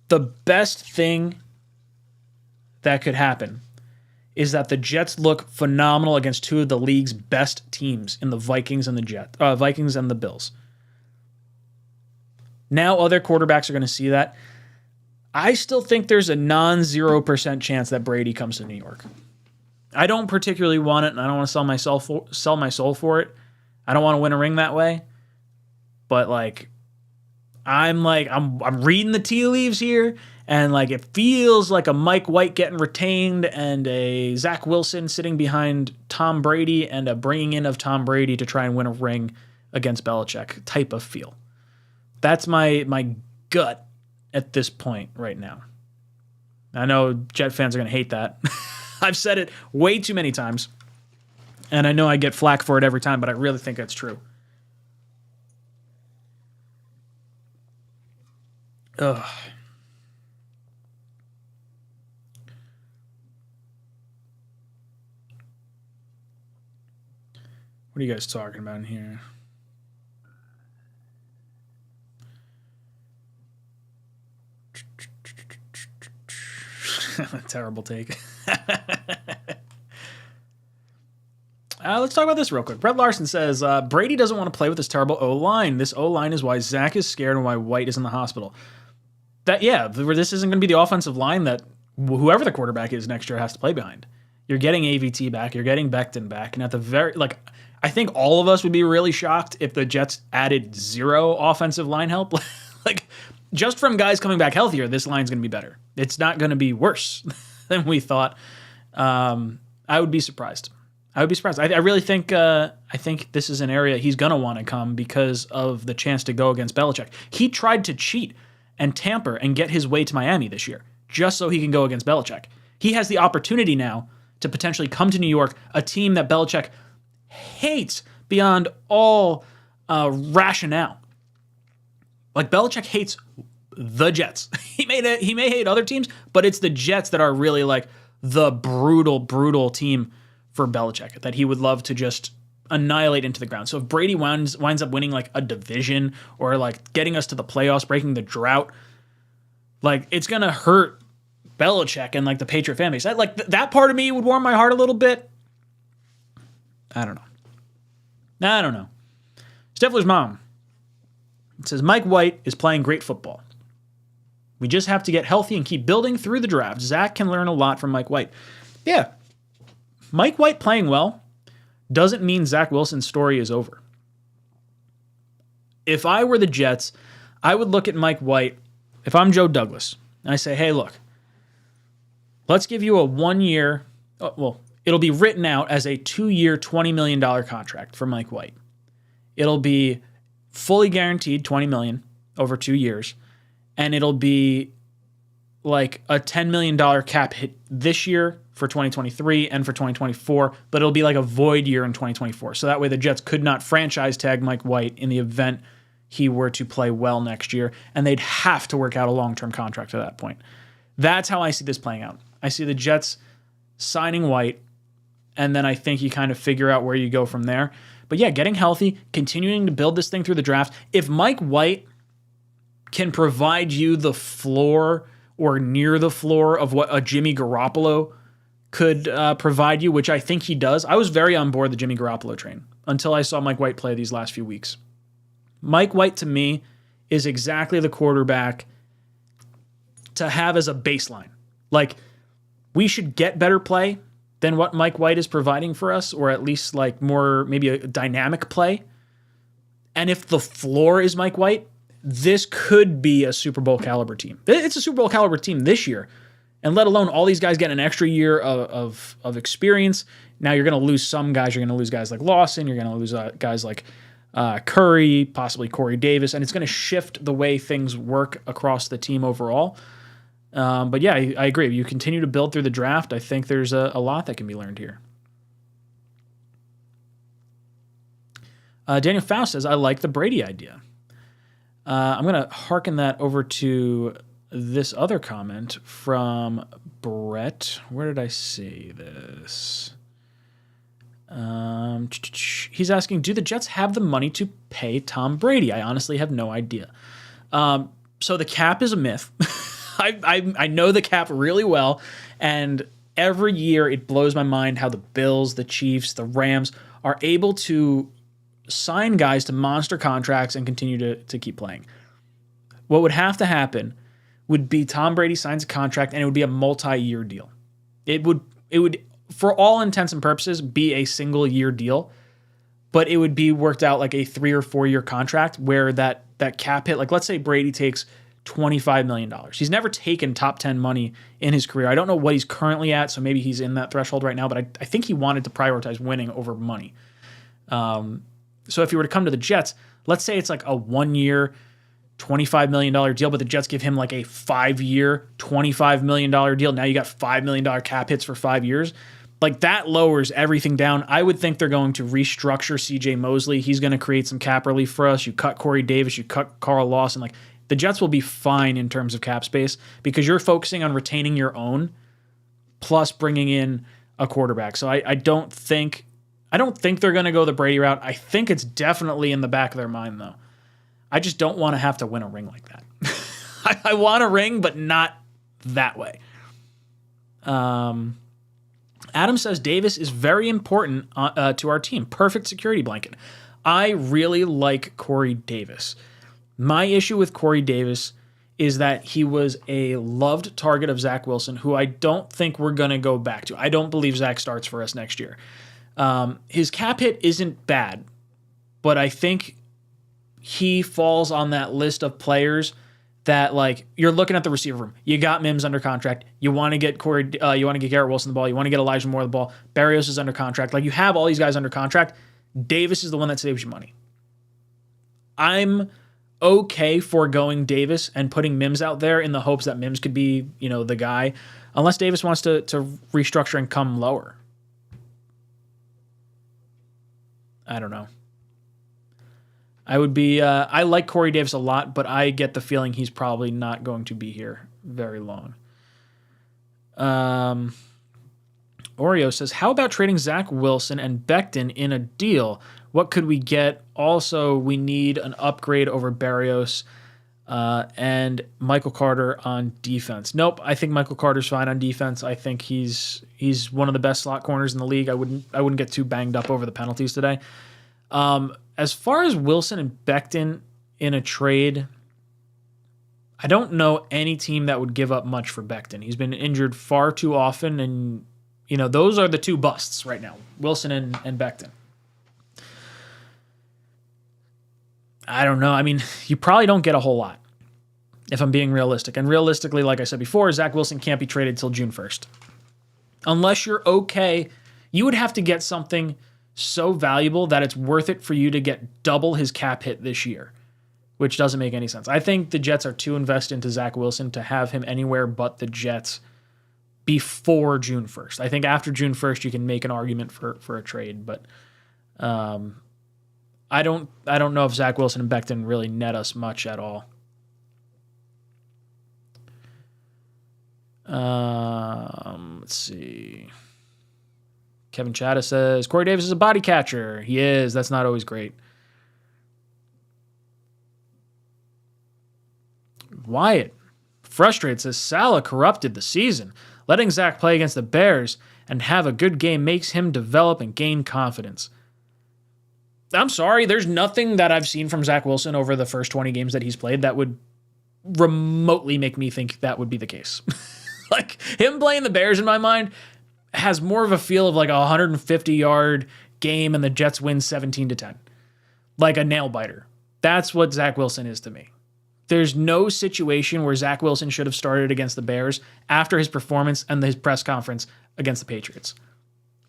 the best thing that could happen is that the Jets look phenomenal against 2 of the league's best teams in the Vikings and the Bills. Now other quarterbacks are going to see that. I still think there's a non-0% chance that Brady comes to New York. I don't particularly want it, and I don't want to sell my soul for it. I don't want to win a ring that way. But I'm reading the tea leaves here, and it feels like a Mike White getting retained and a Zach Wilson sitting behind Tom Brady and a bringing in of Tom Brady to try and win a ring against Belichick type of feel. That's my gut at this point right now. I know Jet fans are going to hate that. I've said it way too many times, and I know I get flack for it every time, but I really think that's true. Ugh. What are you guys talking about in here? Terrible take. Let's talk about this real quick. Brett Larson says, Brady doesn't want to play with this terrible O-line. This O-line is why Zach is scared and why White is in the hospital. This isn't going to be the offensive line that whoever the quarterback is next year has to play behind. You're getting AVT back. You're getting Becton back. And at the I think all of us would be really shocked if the Jets added 0 offensive line help. Just from guys coming back healthier, this line's going to be better. It's not going to be worse than we thought. I would be surprised. I really think I think this is an area he's going to want to come because of the chance to go against Belichick. He tried to cheat and tamper and get his way to Miami this year just so he can go against Belichick. He has the opportunity now to potentially come to New York, a team that Belichick hates beyond all rationale. Belichick hates the Jets. He may hate other teams, but it's the Jets that are really like the brutal team for Belichick that he would love to just annihilate into the ground. So if Brady winds up winning like a division or like getting us to the playoffs, breaking the drought, like it's gonna hurt Belichick and like the Patriot fan base. That part of me would warm my heart a little bit. I don't know. Steffler's mom. It says Mike White is playing great football. We just have to get healthy and keep building through the draft. Zach can learn a lot from Mike White. Yeah. Mike White playing well doesn't mean Zach Wilson's story is over. If I were the Jets, I would look at Mike White, if I'm Joe Douglas, and I say, hey, look, let's give you a 1 year, it'll be written out as a 2-year, $20 million contract for Mike White. It'll be fully guaranteed $20 million over 2 years, and it'll be like a $10 million cap hit this year for 2023 and for 2024, but it'll be like a void year in 2024. So that way the Jets could not franchise tag Mike White in the event he were to play well next year, and they'd have to work out a long-term contract at that point. That's how I see this playing out. I see the Jets signing White, and then I think you kind of figure out where you go from there. But yeah, getting healthy, continuing to build this thing through the draft. If Mike White can provide you the floor or near the floor of what a Jimmy Garoppolo could provide you, which I think he does. I was very on board the Jimmy Garoppolo train until I saw Mike White play these last few weeks. Mike White, to me, is exactly the quarterback to have as a baseline. Like, we should get better play than what Mike White is providing for us, or at least like more, maybe a dynamic play. And if the floor is Mike White, this could be a Super Bowl caliber team. It's a Super Bowl caliber team this year, and let alone all these guys getting an extra year of experience. Now you're going to lose some guys. You're going to lose guys like Lawson. You're going to lose guys like Curry, possibly Corey Davis, and it's going to shift the way things work across the team overall. But yeah, I agree. If you continue to build through the draft, I think there's a lot that can be learned here. Daniel Faust says, I like the Brady idea. I'm going to hearken that over to this other comment from Brett. Where did I see this? He's asking, do the Jets have the money to pay Tom Brady? I honestly have no idea. So the cap is a myth. I know the cap really well, and every year it blows my mind how the Bills, the Chiefs, the Rams are able to sign guys to monster contracts and continue to keep playing. What would have to happen would be Tom Brady signs a contract and it would be a multi-year deal. It would, for all intents and purposes, be a single year deal, but it would be worked out like a 3 or 4 year contract where that cap hit, like let's say Brady takes $25 million. He's never taken top 10 money in his career. I don't know what he's currently at, so maybe he's in that threshold right now, but I think he wanted to prioritize winning over money. So if he were to come to the Jets, let's say it's like a 1 year, $25 million deal, but the Jets give him like a 5 year, $25 million deal. Now you got $5 million cap hits for 5 years. Like that lowers everything down. I would think they're going to restructure CJ Mosley. He's going to create some cap relief for us. You cut Corey Davis, you cut Carl Lawson. Like the Jets will be fine in terms of cap space because you're focusing on retaining your own plus bringing in a quarterback. So I don't think they're going to go the Brady route. I think it's definitely in the back of their mind, though. I just don't want to have to win a ring like that. I want a ring, but not that way. Adam says Davis is very important to our team. Perfect security blanket. I really like Corey Davis. My issue with Corey Davis is that he was a loved target of Zach Wilson, who I don't think we're going to go back to. I don't believe Zach starts for us next year. His cap hit isn't bad, but I think he falls on that list of players that, like, you're looking at the receiver room. You got Mims under contract. You want to get you want to get Garrett Wilson the ball. You want to get Elijah Moore the ball. Barrios is under contract. Like, you have all these guys under contract. Davis is the one that saves you money. I'm okay foregoing Davis and putting Mims out there in the hopes that Mims could be, the guy, unless Davis wants to restructure and come lower. I don't know. I would be. I like Corey Davis a lot, but I get the feeling he's probably not going to be here very long. Oreo says, how about trading Zach Wilson and Becton in a deal? What could we get? Also, we need an upgrade over Barrios and Michael Carter on defense. Nope, I think Michael Carter's fine on defense. I think he's one of the best slot corners in the league. I wouldn't get too banged up over the penalties today. As far as Wilson and Becton in a trade, I don't know any team that would give up much for Becton. He's been injured far too often, and those are the two busts right now, Wilson and Becton. I don't know. I mean, you probably don't get a whole lot if I'm being realistic. And realistically, like I said before, Zach Wilson can't be traded till June 1st. Unless you're okay, you would have to get something so valuable that it's worth it for you to get double his cap hit this year, which doesn't make any sense. I think the Jets are too invested into Zach Wilson to have him anywhere but the Jets before June 1st. I think after June 1st, you can make an argument for a trade, but I don't know if Zach Wilson and Becton really net us much at all. Let's see. Kevin Chatta says, Corey Davis is a body catcher. He is. That's not always great. Wyatt, frustrated, says, Salah corrupted the season. Letting Zach play against the Bears and have a good game makes him develop and gain confidence. I'm sorry, there's nothing that I've seen from Zach Wilson over the first 20 games that he's played that would remotely make me think that would be the case. Like, him playing the Bears, in my mind, has more of a feel of like a 150-yard game and the Jets win 17-10. Like a nail-biter. That's what Zach Wilson is to me. There's no situation where Zach Wilson should have started against the Bears after his performance and his press conference against the Patriots.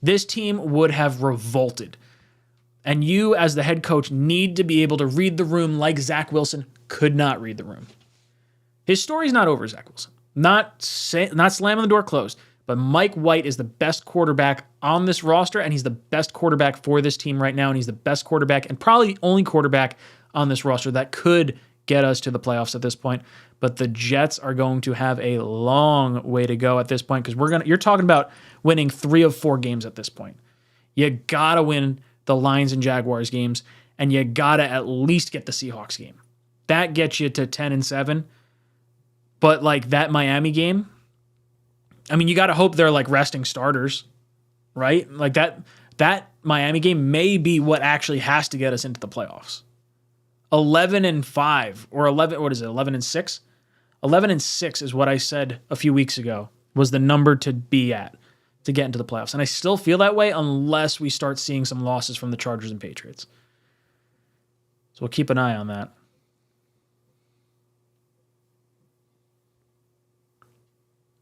This team would have revolted. And you, as the head coach, need to be able to read the room like Zach Wilson could not read the room. His story's not over, Zach Wilson. Not slamming the door closed. But Mike White is the best quarterback on this roster, and he's the best quarterback for this team right now, and he's the best quarterback and probably the only quarterback on this roster that could get us to the playoffs at this point. But the Jets are going to have a long way to go at this point because you're talking about winning 3 of 4 games at this point. You got to win the Lions and Jaguars games, and you got to at least get the Seahawks game. That gets you to 10-7. But like that Miami game, I mean, you got to hope they're like resting starters, right? Like that Miami game may be what actually has to get us into the playoffs. 11-5 or 11, what is it? 11-6? 11-6 is what I said a few weeks ago was the number to be at to get into the playoffs. And I still feel that way unless we start seeing some losses from the Chargers and Patriots. So we'll keep an eye on that.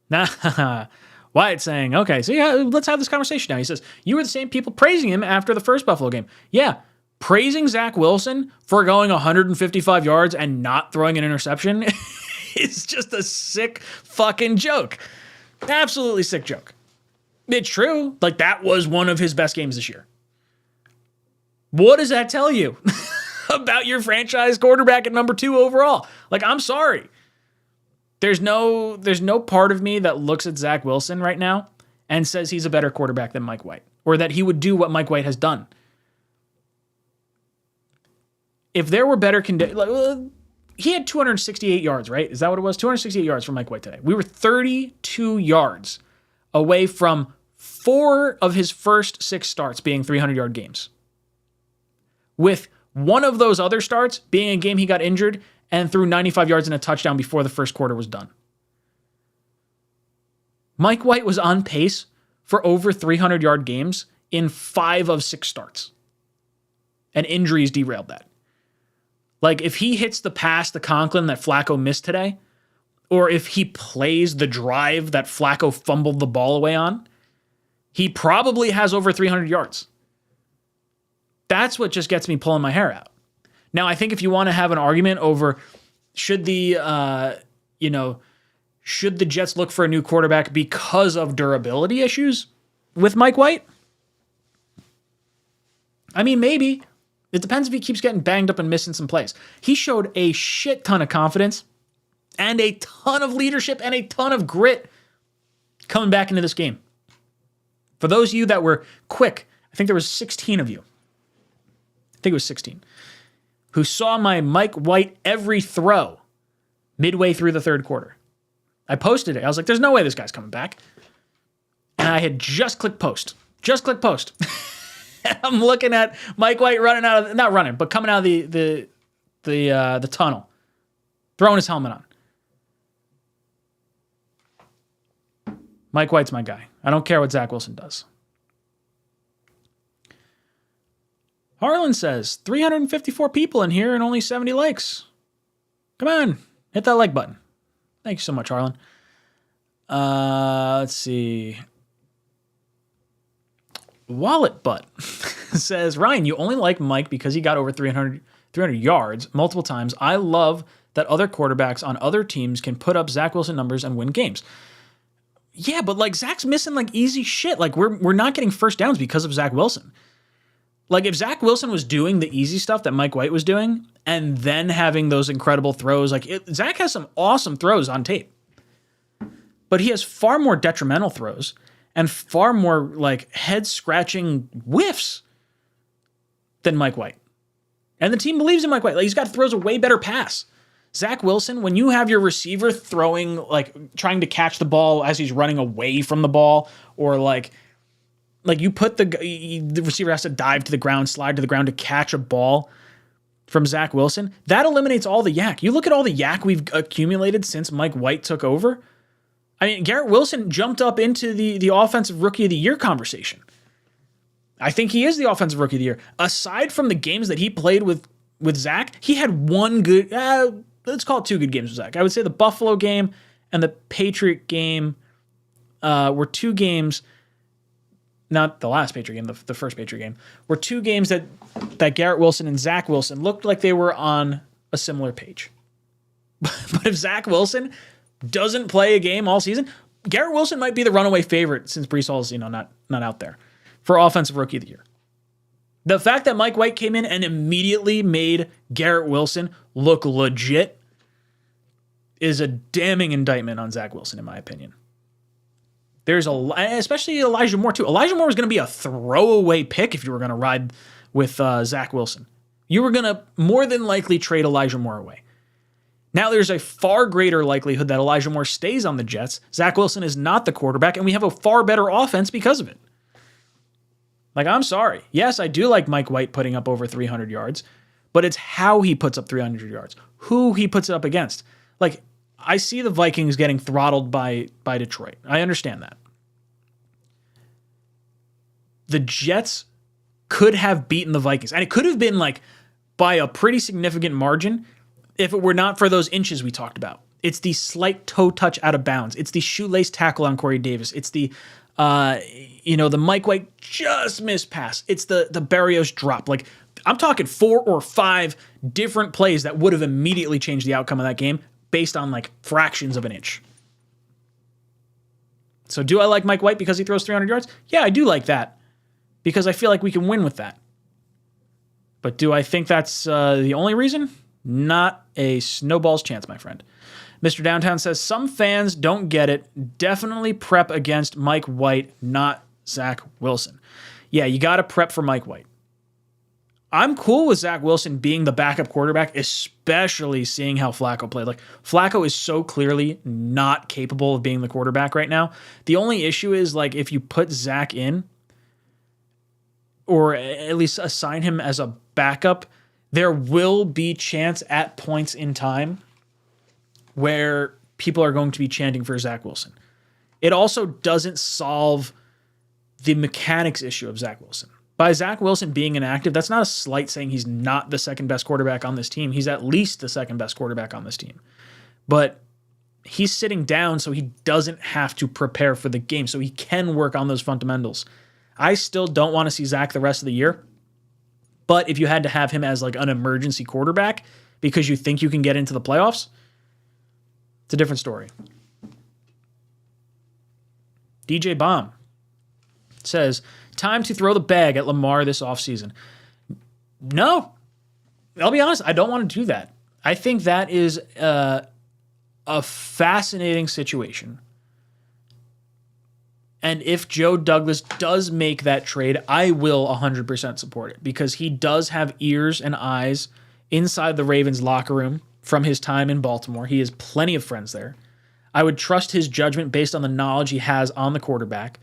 Nah, Wyatt saying, okay, so yeah, let's have this conversation now. He says, you were the same people praising him after the first Buffalo game. Yeah, praising Zach Wilson for going 155 yards and not throwing an interception is just a sick fucking joke. Absolutely sick joke. It's true. Like, that was one of his best games this year. What does that tell you about your franchise quarterback at number 2 overall? Like, I'm sorry. There's no part of me that looks at Zach Wilson right now and says he's a better quarterback than Mike White or that he would do what Mike White has done. If there were better conditions, he had 268 yards, right? Is that what it was? 268 yards from Mike White today. We were 32 yards away from 4 of his first 6 starts being 300-yard games. With one of those other starts being a game he got injured and threw 95 yards and a touchdown before the first quarter was done. Mike White was on pace for over 300-yard games in 5 of 6 starts. And injuries derailed that. Like, if he hits the pass to Conklin that Flacco missed today, or if he plays the drive that Flacco fumbled the ball away on, he probably has over 300 yards. That's what just gets me pulling my hair out. Now, I think if you want to have an argument over should the Jets look for a new quarterback because of durability issues with Mike White? I mean, maybe. It depends if he keeps getting banged up and missing some plays. He showed a shit ton of confidence and a ton of leadership and a ton of grit coming back into this game. For those of you that were quick, I think there was 16 of you. I think it was 16. Who saw my Mike White every throw midway through the third quarter. I posted it. I was like, there's no way this guy's coming back. And I had just clicked post. Just clicked post. I'm looking at Mike White running out of, not running, but coming out of the tunnel, throwing his helmet on. Mike White's my guy. I don't care what Zach Wilson does. Harlan says, 354 people in here and only 70 likes. Come on, hit that like button. Thank you so much, Harlan. Let's see. Wallet Butt says, Ryan, you only like Mike because he got over 300 yards multiple times. I love that other quarterbacks on other teams can put up Zach Wilson numbers and win games. Yeah, but like Zach's missing like easy shit. Like we're not getting first downs because of Zach Wilson. Like if Zach Wilson was doing the easy stuff that Mike White was doing and then having those incredible throws, Zach has some awesome throws on tape. But he has far more detrimental throws and far more like head-scratching whiffs than Mike White. And the team believes in Mike White. Like, he's got throws a way better pass. Zach Wilson, when you have your receiver throwing, like trying to catch the ball as he's running away from the ball, or like you put the receiver has to dive to the ground, slide to the ground to catch a ball from Zach Wilson, that eliminates all the yak. You look at all the yak we've accumulated since Mike White took over. I mean, Garrett Wilson jumped up into the Offensive Rookie of the Year conversation. I think he is the Offensive Rookie of the Year. Aside from the games that he played with Zach, he had one good, let's call it two good games with Zach. I would say the Buffalo game and the Patriot game were two games, not the last Patriot game, the first Patriot game, were two games that Garrett Wilson and Zach Wilson looked like they were on a similar page. But if Zach Wilson doesn't play a game all season, Garrett Wilson might be the runaway favorite since Breece Hall's, not out there for Offensive Rookie of the Year. The fact that Mike White came in and immediately made Garrett Wilson look legit is a damning indictment on Zach Wilson, in my opinion. There's especially Elijah Moore too. Elijah Moore was going to be a throwaway pick if you were going to ride with Zach Wilson. You were going to more than likely trade Elijah Moore away. Now there's a far greater likelihood that Elijah Moore stays on the Jets. Zach Wilson is not the quarterback, and we have a far better offense because of it. Like, I'm sorry. Yes, I do like Mike White putting up over 300 yards, but it's how he puts up 300 yards, who he puts it up against. Like, I see the Vikings getting throttled by Detroit. I understand that. The Jets could have beaten the Vikings, and it could have been like by a pretty significant margin if it were not for those inches we talked about. It's the slight toe touch out of bounds. It's the shoelace tackle on Corey Davis. It's the the Mike White just missed pass. It's the Berrios drop. Like, I'm talking 4 or 5 different plays that would have immediately changed the outcome of that game based on like fractions of an inch. So do I like Mike White because he throws 300 yards? Yeah, I do like that because I feel like we can win with that. But do I think that's the only reason? Not a snowball's chance, my friend. Mr. Downtown says, some fans don't get it. Definitely prep against Mike White, not Zach Wilson. Yeah, you got to prep for Mike White. I'm cool with Zach Wilson being the backup quarterback, especially seeing how Flacco played. Like, Flacco is so clearly not capable of being the quarterback right now. The only issue is, like, if you put Zach in, or at least assign him as a backup, there will be chance at points in time where people are going to be chanting for Zach Wilson. It also doesn't solve the mechanics issue of Zach Wilson. By Zach Wilson being inactive, that's not a slight saying he's not the second best quarterback on this team. He's at least the second best quarterback on this team. But he's sitting down so he doesn't have to prepare for the game, so he can work on those fundamentals. I still don't want to see Zach the rest of the year. But if you had to have him as like an emergency quarterback because you think you can get into the playoffs, it's a different story. DJ Bomb says, time to throw the bag at Lamar this offseason. No. I'll be honest, I don't want to do that. I think that is a fascinating situation. And if Joe Douglas does make that trade, I will 100% support it because he does have ears and eyes inside the Ravens locker room from his time in Baltimore. He has plenty of friends there. I would trust his judgment based on the knowledge he has on the quarterback.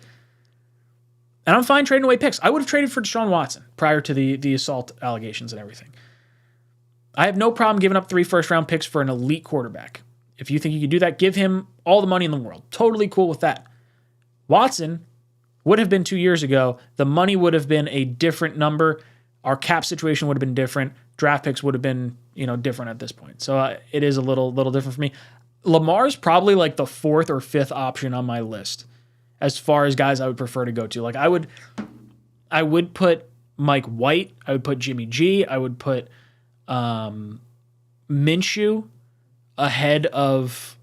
And I'm fine trading away picks. I would have traded for Deshaun Watson prior to the assault allegations and everything. I have no problem giving up 3 first-round picks for an elite quarterback. If you think you can do that, give him all the money in the world. Totally cool with that. Watson would have been 2 years ago. The money would have been a different number. Our cap situation would have been different. Draft picks would have been, different at this point. So it is a little different for me. Lamar's probably like the 4th or 5th option on my list as far as guys I would prefer to go to. Like I would put Mike White. I would put Jimmy G. I would put Minshew ahead of.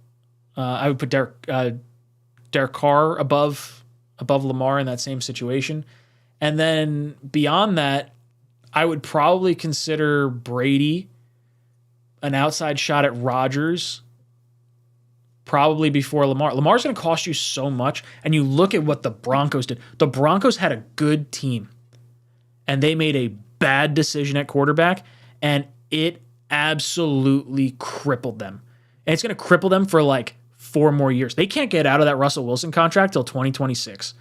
I would put Derek Carr above Lamar in that same situation. And then beyond that, I would probably consider Brady an outside shot at Rodgers probably before Lamar. Lamar's going to cost you so much, and you look at what the Broncos did. The Broncos had a good team, and they made a bad decision at quarterback, and it absolutely crippled them. And it's going to cripple them for like 4 more years. They can't get out of that Russell Wilson contract till 2026.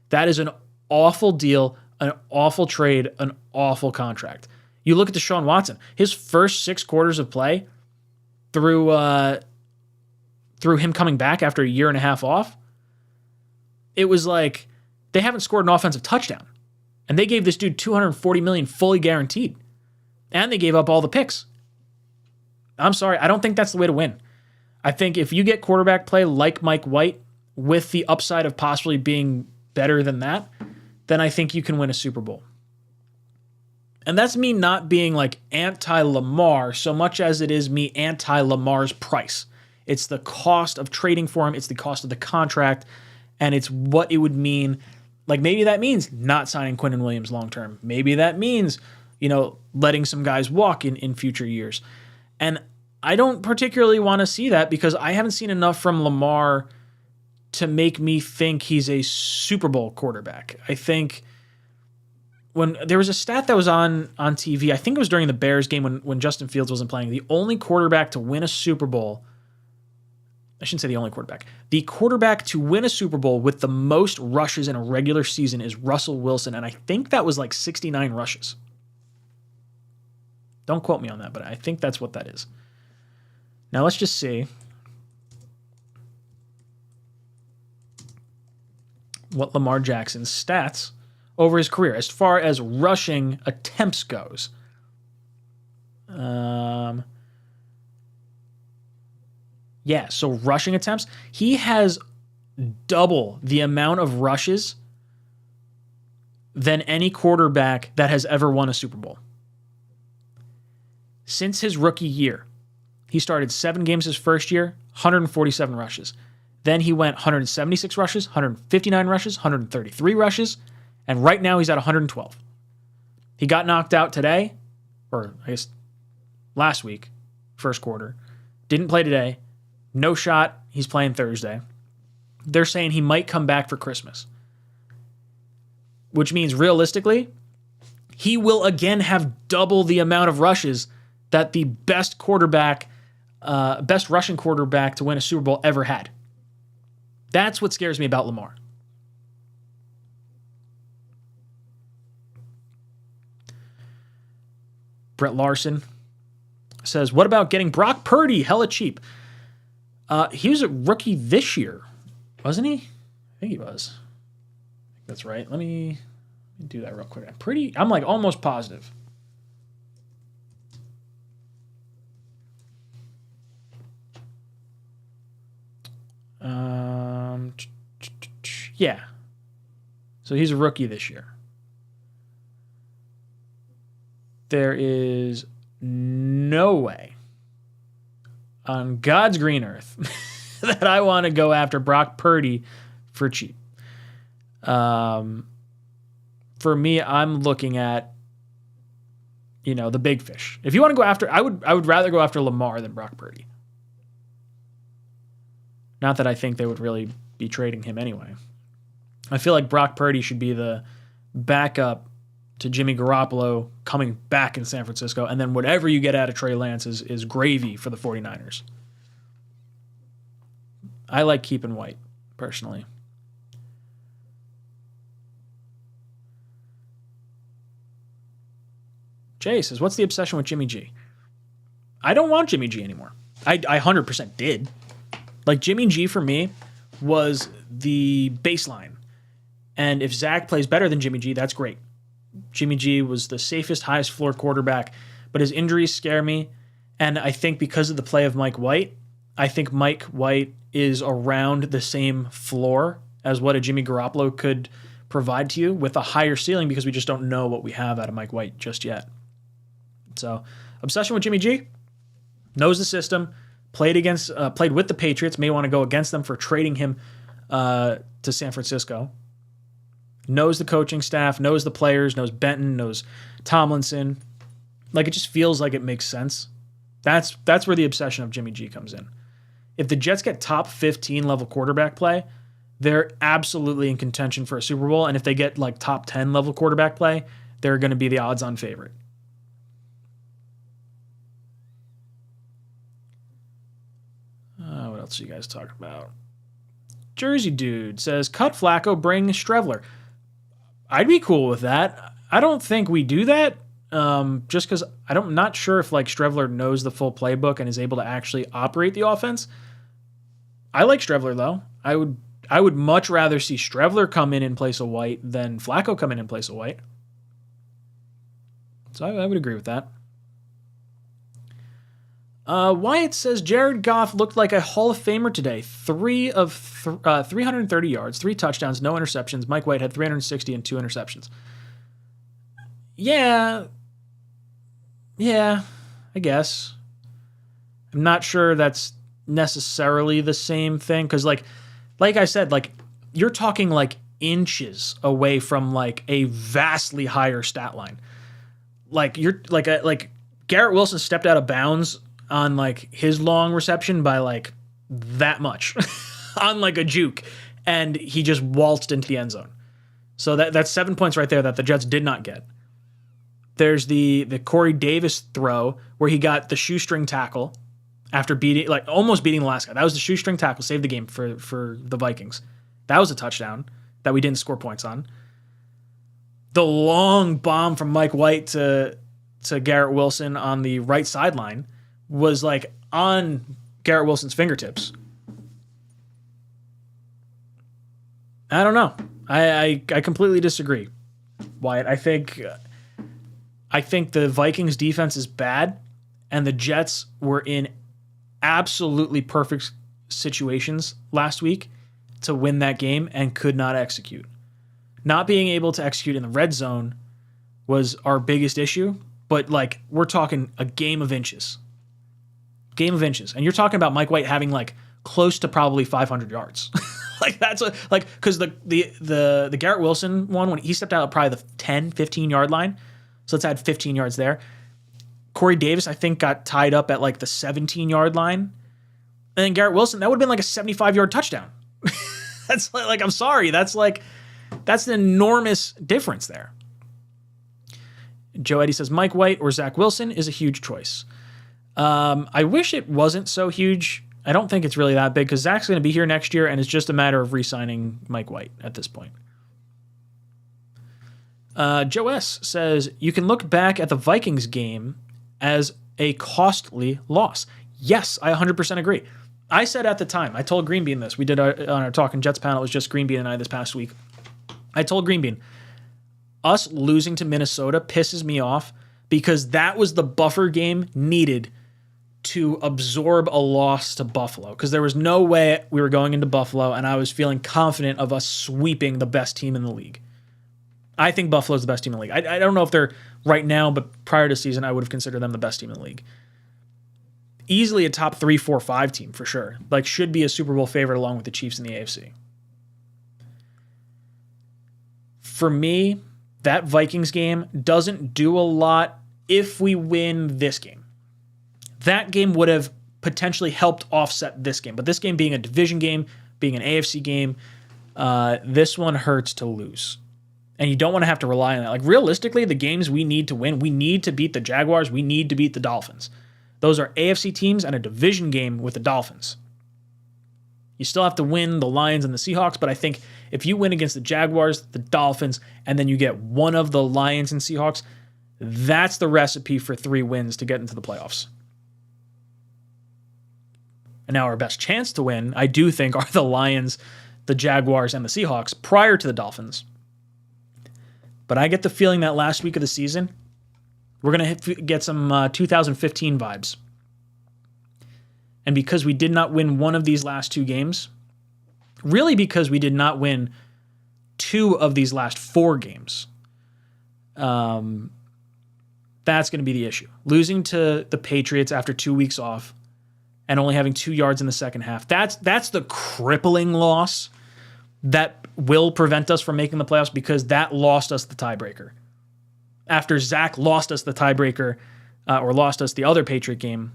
That is an awful deal, an awful trade, an awful contract. You look at Deshaun Watson. His first 6 quarters of play through him coming back after a year and a half off, it was like they haven't scored an offensive touchdown. And they gave this dude $240 million fully guaranteed. And they gave up all the picks. I'm sorry, I don't think that's the way to win. I think if you get quarterback play like Mike White with the upside of possibly being better than that, then I think you can win a Super Bowl. And that's me not being like anti-Lamar so much as it is me anti-Lamar's price. It's the cost of trading for him. It's the cost of the contract. And it's what it would mean. Like maybe that means not signing Quinnen Williams long-term. Maybe that means, letting some guys walk in future years. And I don't particularly want to see that because I haven't seen enough from Lamar to make me think he's a Super Bowl quarterback. I think when there was a stat that was on TV, I think it was during the Bears game when Justin Fields wasn't playing, the only quarterback to win a Super Bowl, I shouldn't say the only quarterback, the quarterback to win a Super Bowl with the most rushes in a regular season is Russell Wilson, and I think that was like 69 rushes. Don't quote me on that, but I think that's what that is. Now let's just see what Lamar Jackson's stats over his career as far as rushing attempts goes. So rushing attempts, he has double the amount of rushes than any quarterback that has ever won a Super Bowl. Since his rookie year, he started 7 games his first year, 147 rushes. Then he went 176 rushes, 159 rushes, 133 rushes, and right now he's at 112. He got knocked out today, or I guess last week, first quarter. Didn't play today. No shot. He's playing Thursday. They're saying he might come back for Christmas, which means realistically, he will again have double the amount of rushes that the best rushing quarterback to win a Super Bowl ever had. That's what scares me about Lamar. Brett Larson says, what about getting Brock Purdy hella cheap? He was a rookie this year, wasn't he? I think he was. I think that's right. Let me do that real quick. I'm like almost positive. Yeah. So he's a rookie this year. There is no way on God's green earth that I want to go after Brock Purdy for cheap. For me, I'm looking at the big fish. If you want to go after, I would rather go after Lamar than Brock Purdy. Not that I think they would really be trading him anyway. I feel like Brock Purdy should be the backup to Jimmy Garoppolo coming back in San Francisco, and then whatever you get out of Trey Lance is gravy for the 49ers. I like keeping White, personally. Jay says, what's the obsession with Jimmy G? I don't want Jimmy G anymore. I 100% did. Like, Jimmy G for me was the baseline. And if Zach plays better than Jimmy G, that's great. Jimmy G was the safest, highest floor quarterback, but his injuries scare me. And I think because of the play of Mike White, I think Mike White is around the same floor as what a Jimmy Garoppolo could provide to you, with a higher ceiling, because we just don't know what we have out of Mike White just yet. So, obsession with Jimmy G, knows the system, played with the Patriots, may want to go against them for trading him to San Francisco. Knows the coaching staff, knows the players, knows Benton, knows Tomlinson. Like, it just feels like it makes sense. That's where the obsession of Jimmy G comes in. If the Jets get top 15 level quarterback play, they're absolutely in contention for a Super Bowl. And if they get like top 10 level quarterback play, they're going to be the odds-on favorite. What else are you guys talking about? Jersey Dude says, cut Flacco, bring Strevler. I'd be cool with that. I don't think we do that, just because I'm not sure if like Strevler knows the full playbook and is able to actually operate the offense. I like Strevler though. I would much rather see Strevler come in place of White than Flacco come in place of White. So I would agree with that. Wyatt says Jared Goff looked like a Hall of Famer today. 330 yards, 3 touchdowns, no interceptions. Mike White had 360 and 2 interceptions. Yeah, I guess. I'm not sure that's necessarily the same thing, because like I said, like, you're talking like inches away from like a vastly higher stat line. Like, you're like Garrett Wilson stepped out of bounds on like his long reception by like that much on like a juke, and he just waltzed into the end zone. So that's 7 points right there that the Jets did not get. There's the Corey Davis throw where he got the shoestring tackle after almost beating the last guy. That was the shoestring tackle, saved the game for the Vikings. That was a touchdown that we didn't score points on. The long bomb from Mike White to Garrett Wilson on the right sideline was like on Garrett Wilson's fingertips. I don't know. I completely disagree, Wyatt. I think the Vikings defense is bad, and the Jets were in absolutely perfect situations last week to win that game and could not execute. Not being able to execute in the red zone was our biggest issue, but like, we're talking a game of inches. Game of inches. And you're talking about Mike White having like close to probably 500 yards. Like, that's because the Garrett Wilson one, when he stepped out at probably the 10, 15 yard line. So let's add 15 yards there. Corey Davis, I think, got tied up at like the 17 yard line. And then Garrett Wilson, that would have been like a 75 yard touchdown. That's like, I'm sorry. That's an enormous difference there. Joe Eddie says, Mike White or Zach Wilson is a huge choice. I wish it wasn't so huge. I don't think it's really that big, because Zach's going to be here next year, and it's just a matter of re-signing Mike White at this point. Joe S. says, you can look back at the Vikings game as a costly loss. Yes, I 100% agree. I said at the time, I told Greenbean this. We did on our Talking Jets panel. It was just Greenbean and I this past week. I told Greenbean, us losing to Minnesota pisses me off, because that was the buffer game needed to absorb a loss to Buffalo, because there was no way we were going into Buffalo and I was feeling confident of us sweeping the best team in the league. I think Buffalo's the best team in the league. I don't know if they're right now, but prior to season, I would have considered them the best team in the league. Easily a top 3, 4, 5 team for sure. Like, should be a Super Bowl favorite along with the Chiefs in the AFC. For me, that Vikings game doesn't do a lot if we win this game. That game would have potentially helped offset this game. But this game being a division game, being an AFC game, this one hurts to lose. And you don't want to have to rely on that. Like, realistically, the games we need to win, we need to beat the Jaguars, we need to beat the Dolphins. Those are AFC teams and a division game with the Dolphins. You still have to win the Lions and the Seahawks, but I think if you win against the Jaguars, the Dolphins, and then you get one of the Lions and Seahawks, that's the recipe for 3 wins to get into the playoffs. And now our best chance to win, I do think, are the Lions, the Jaguars, and the Seahawks prior to the Dolphins. But I get the feeling that last week of the season, we're going to get some 2015 vibes. And because we did not win one of these last 2 games, really because we did not win 2 of these last 4 games, that's going to be the issue. Losing to the Patriots after 2 weeks off and only having 2 yards in the second half, that's the crippling loss that will prevent us from making the playoffs, because that lost us the tiebreaker. After Zach lost us the tiebreaker, or lost us the other Patriot game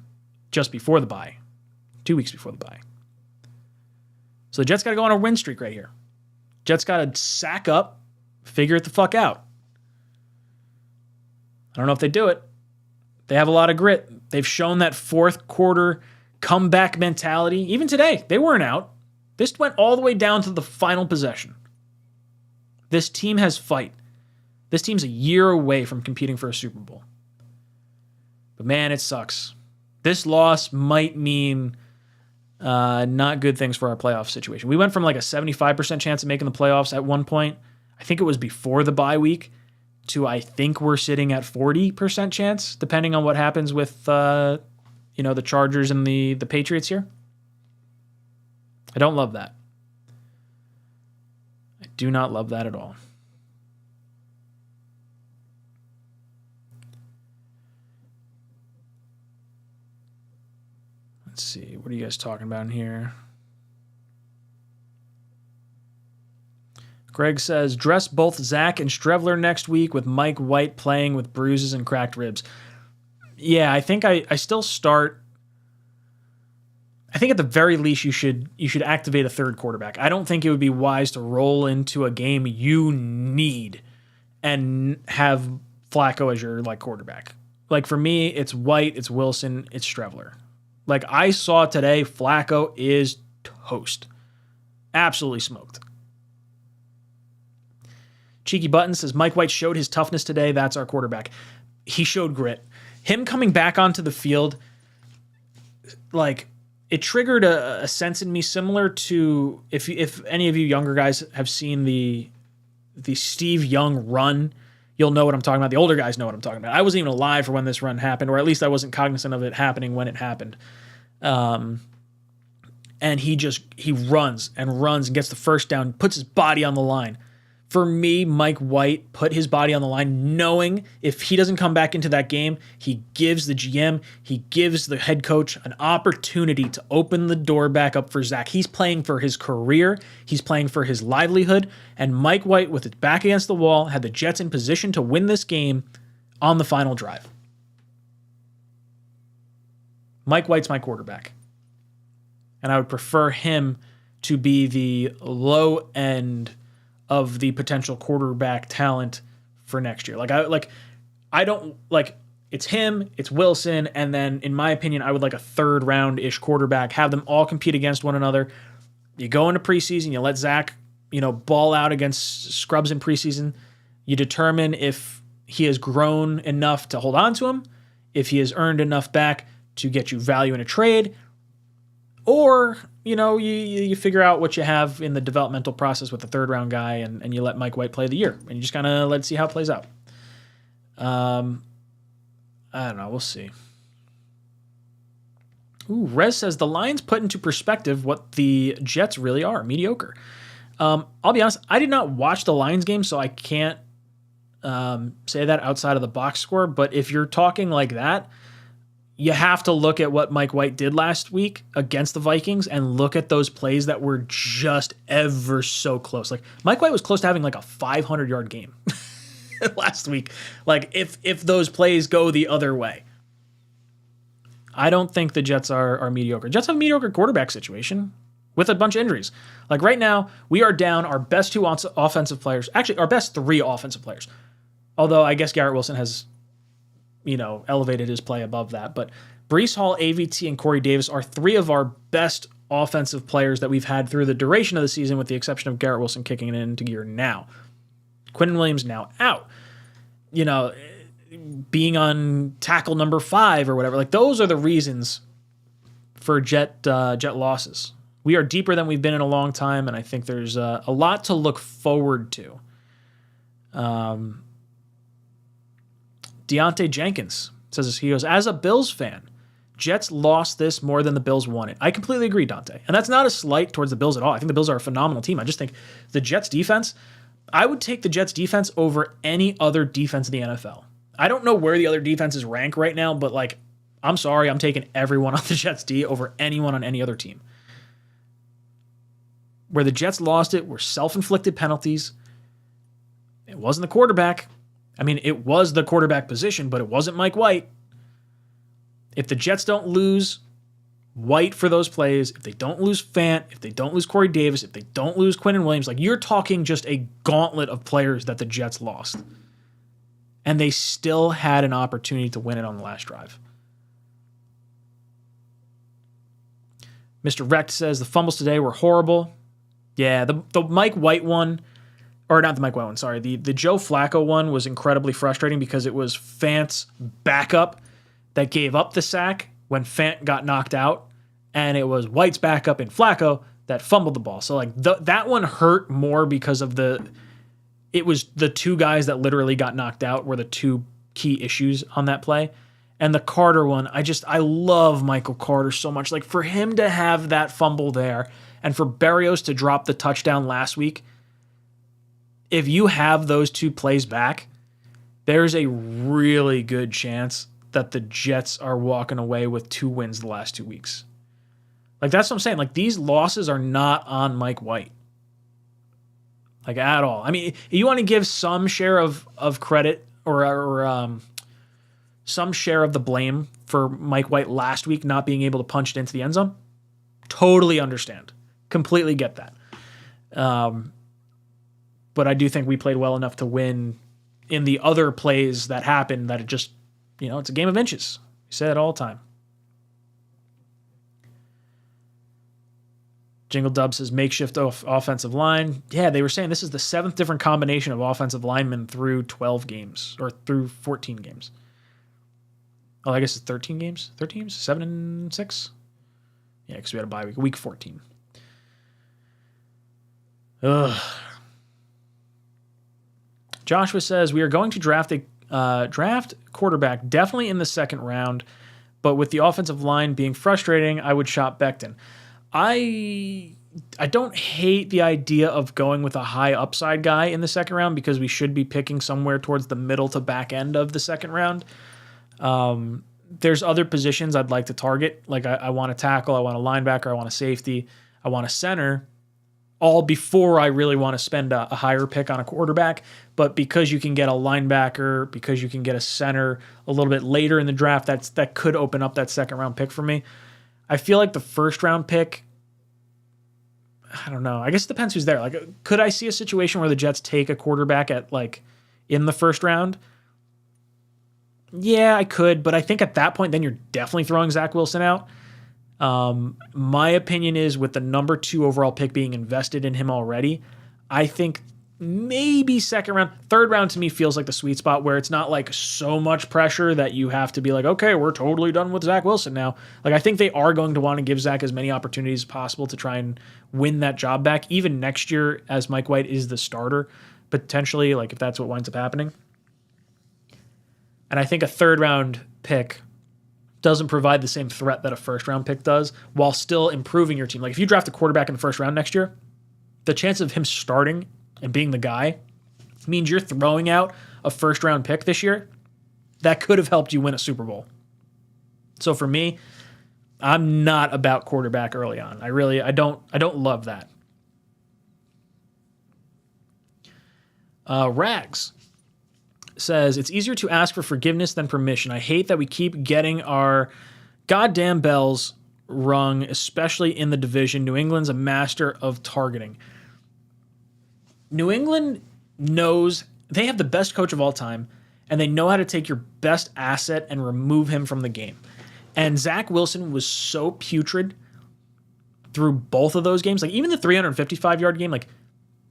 just before the bye, 2 weeks before the bye. So the Jets got to go on a win streak right here. Jets got to sack up, figure it the fuck out. I don't know if they do it. They have a lot of grit. They've shown that fourth quarter comeback mentality. Even today, they weren't out. This went all the way down to the final possession. This team has fight. This team's a year away from competing for a Super Bowl. But man, it sucks. This loss might mean not good things for our playoff situation. We went from like a 75% chance of making the playoffs at one point, I think it was before the bye week, to I think we're sitting at 40% chance, depending on what happens with the Chargers and the Patriots here. I don't love that. I do not love that at all. Let's see. What are you guys talking about in here? Greg says, dress both Zach and Strevler next week with Mike White playing with bruises and cracked ribs. Yeah, I think I still start. I think at the very least you should activate a third quarterback. I don't think it would be wise to roll into a game you need and have Flacco as your quarterback. Like, for me, it's White, it's Wilson, it's Strevler. Like, I saw today, Flacco is toast. Absolutely smoked. Cheeky Button says, Mike White showed his toughness today. That's our quarterback. He showed grit. Him coming back onto the field, it triggered a sense in me similar to if any of you younger guys have seen the Steve Young run, you'll know what I'm talking about. The older guys know what I'm talking about. I wasn't even alive for when this run happened, or at least I wasn't cognizant of it happening when it happened. And he runs and gets the first down, puts his body on the line. For me, Mike White put his body on the line knowing if he doesn't come back into that game, he gives the GM, he gives the head coach an opportunity to open the door back up for Zach. He's playing for his career. He's playing for his livelihood. And Mike White, with his back against the wall, had the Jets in position to win this game on the final drive. Mike White's my quarterback. And I would prefer him to be the low end of the potential quarterback talent for next year. It's him, it's Wilson, and then in my opinion, I would like a third round-ish quarterback, have them all compete against one another. You go into preseason, you let Zach, ball out against scrubs in preseason. You determine if he has grown enough to hold on to him, if he has earned enough back to get you value in a trade, or you figure out what you have in the developmental process with the third round guy, and you let Mike White play the year, and you just kind of let's see how it plays out. I don't know. We'll see. Ooh, Rez says the Lions put into perspective what the Jets really are, mediocre. I'll be honest, I did not watch the Lions game, so I can't say that outside of the box score, but if you're talking like that, you have to look at what Mike White did last week against the Vikings and look at those plays that were just ever so close. Like, Mike White was close to having like a 500-yard game. last week. Like if those plays go the other way. I don't think the Jets are mediocre. Jets have a mediocre quarterback situation with a bunch of injuries. Like right now, we are down our best two offensive players. Actually, our best three offensive players. Although I guess Garrett Wilson has, elevated his play above that. But Breece Hall, AVT, and Corey Davis are three of our best offensive players that we've had through the duration of the season, with the exception of Garrett Wilson kicking it into gear now. Quinnen Williams now out. Being on tackle number 5 or whatever. Like those are the reasons for Jet losses. We are deeper than we've been in a long time, and I think there's a lot to look forward to. Deontay Jenkins says this. He goes, as a Bills fan, Jets lost this more than the Bills won it. I completely agree, Dante. And that's not a slight towards the Bills at all. I think the Bills are a phenomenal team. I just think the Jets defense, I would take the Jets defense over any other defense in the NFL. I don't know where the other defenses rank right now, but I'm sorry, I'm taking everyone on the Jets D over anyone on any other team. Where the Jets lost it were self-inflicted penalties. It wasn't the quarterback. I mean, it was the quarterback position, but it wasn't Mike White. If the Jets don't lose White for those plays, if they don't lose Fant, if they don't lose Corey Davis, if they don't lose Quinnen Williams, you're talking just a gauntlet of players that the Jets lost. And they still had an opportunity to win it on the last drive. Mr. Recht says the fumbles today were horrible. Yeah, the Mike White one, or not the Mike White one, sorry. The Joe Flacco one was incredibly frustrating because it was Fant's backup that gave up the sack when Fant got knocked out, and it was White's backup in Flacco that fumbled the ball. So that one hurt more because of it was the two guys that literally got knocked out were the two key issues on that play. And the Carter one, I love Michael Carter so much. For him to have that fumble there and for Berrios to drop the touchdown last week, if you have those two plays back, there's a really good chance that the Jets are walking away with 2 wins the last 2 weeks. That's what I'm saying. These losses are not on Mike White. At all. I mean, you want to give some share of credit or some share of the blame for Mike White last week not being able to punch it into the end zone. Totally understand. Completely get that. But I do think we played well enough to win in the other plays that happened that it just, it's a game of inches. We say that all the time. Jingle Dub says makeshift offensive line. Yeah, they were saying this is the 7th different combination of offensive linemen through 12 games or through 14 games. Oh, I guess it's 13 games. 13 games? 7 and 6? Yeah, because we had a bye week. Week 14. Ugh. Joshua says we are going to draft quarterback definitely in the 2nd round, but with the offensive line being frustrating, I would shop Becton. I don't hate the idea of going with a high upside guy in the 2nd round because we should be picking somewhere towards the middle to back end of the 2nd round. There's other positions I'd like to target. I want a tackle, I want a linebacker, I want a safety, I want a center, all before I really want to spend a higher pick on a quarterback. But because you can get a linebacker, because you can get a center a little bit later in the draft, that could open up that 2nd round pick for me. I feel like the 1st round pick, I don't know. I guess it depends who's there. Could I see a situation where the Jets take a quarterback at in the 1st round? Yeah, I could, but I think at that point, then you're definitely throwing Zach Wilson out. My opinion is with the number 2 overall pick being invested in him already, I think maybe 2nd round. 3rd round to me feels like the sweet spot where it's not so much pressure that you have to be okay, we're totally done with Zach Wilson now. I think they are going to want to give Zach as many opportunities as possible to try and win that job back, even next year as Mike White is the starter, potentially, if that's what winds up happening. And I think a 3rd round pick doesn't provide the same threat that a 1st round pick does while still improving your team. If you draft a quarterback in the 1st round next year, the chance of him starting and being the guy means you're throwing out a 1st round pick this year that could have helped you win a Super Bowl. So for me, I'm not about quarterback early on. I don't love that. Rags says, it's easier to ask for forgiveness than permission. I hate that we keep getting our goddamn bells rung, especially in the division. New England's a master of targeting. New England knows they have the best coach of all time, and they know how to take your best asset and remove him from the game. And Zach Wilson was so putrid through both of those games. Like, even the 355-yard game, like,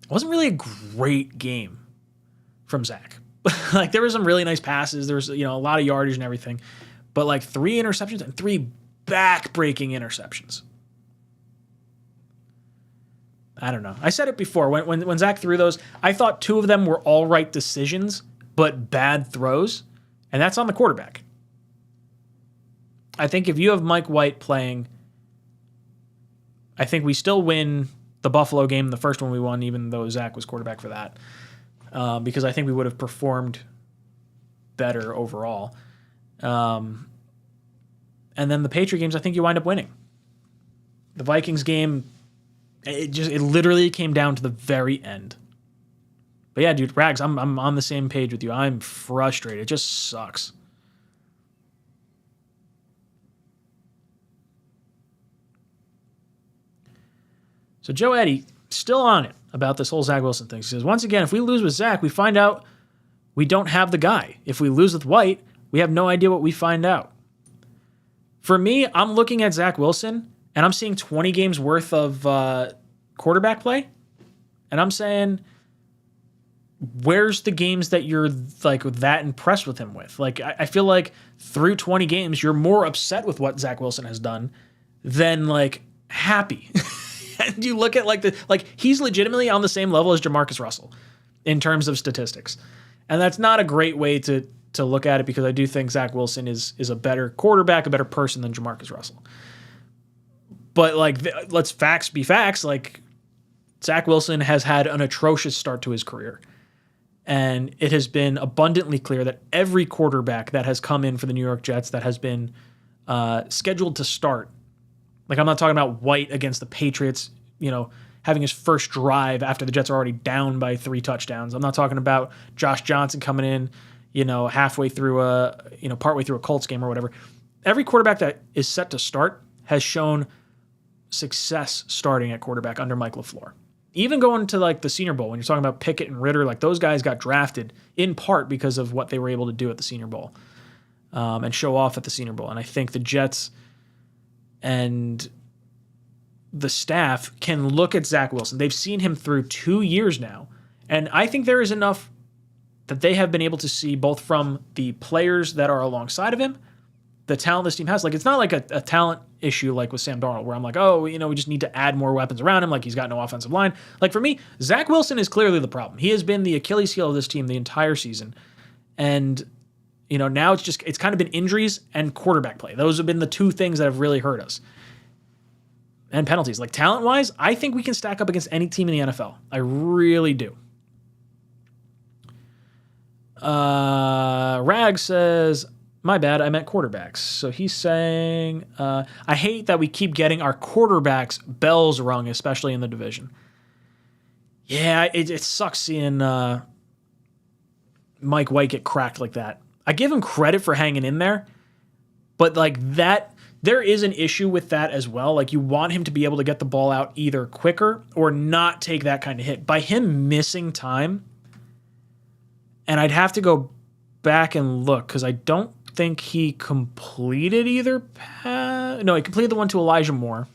it wasn't really a great game from Zach. Like, there were some really nice passes. There was, a lot of yardage and everything. But, like, 3 interceptions and 3 back-breaking interceptions. I don't know. I said it before. When Zach threw those, I thought 2 of them were all right decisions, but bad throws. And that's on the quarterback. I think if you have Mike White playing, I think we still win the Buffalo game, the first one we won, even though Zach was quarterback for that. Because I think we would have performed better overall. And then the Patriot games, I think you wind up winning. The Vikings game, it literally came down to the very end. But yeah, dude, Rags, I'm on the same page with you. I'm frustrated. It just sucks. So Joe Eddy, still on it about this whole Zach Wilson thing. He says, once again, if we lose with Zach, we find out we don't have the guy. If we lose with White, we have no idea what we find out. For me, I'm looking at Zach Wilson, and I'm seeing 20 games worth of quarterback play, and I'm saying, where's the games that you're like that impressed with him with? Like, I feel like through 20 games, you're more upset with what Zach Wilson has done than like happy. And you look at he's legitimately on the same level as Jamarcus Russell in terms of statistics. And that's not a great way to look at it, because I do think Zach Wilson is a better quarterback, a better person than Jamarcus Russell. But let's facts be facts. Like, Zach Wilson has had an atrocious start to his career. And it has been abundantly clear that every quarterback that has come in for the New York Jets that has been scheduled to start, like, I'm not talking about White against the Patriots, having his first drive after the Jets are already down by 3 touchdowns. I'm not talking about Josh Johnson coming in, halfway through partway through a Colts game or whatever. Every quarterback that is set to start has shown success starting at quarterback under Mike LaFleur. Even going to the Senior Bowl, when you're talking about Pickett and Ritter, those guys got drafted in part because of what they were able to do at the Senior Bowl and show off at the Senior Bowl. And I think the Jets and the staff can look at Zach Wilson. They've seen him through 2 years now. And I think there is enough that they have been able to see both from the players that are alongside of him, the talent this team has. It's not like a talent issue like with Sam Darnold, where I'm like, we just need to add more weapons around him. He's got no offensive line. For me, Zach Wilson is clearly the problem. He has been the Achilles heel of this team the entire season. And, now it's kind of been injuries and quarterback play. Those have been the 2 things that have really hurt us. And penalties. Talent-wise, I think we can stack up against any team in the NFL. I really do. Rag says, my bad, I meant quarterbacks. So he's saying, I hate that we keep getting our quarterbacks bells rung, especially in the division. Yeah, it sucks seeing Mike White get cracked like that. I give him credit for hanging in there, but that, there is an issue with that as well. You want him to be able to get the ball out either quicker or not take that kind of hit. By him missing time, and I'd have to go back and look because I don't think he completed either. No, he completed the one to Elijah Moore.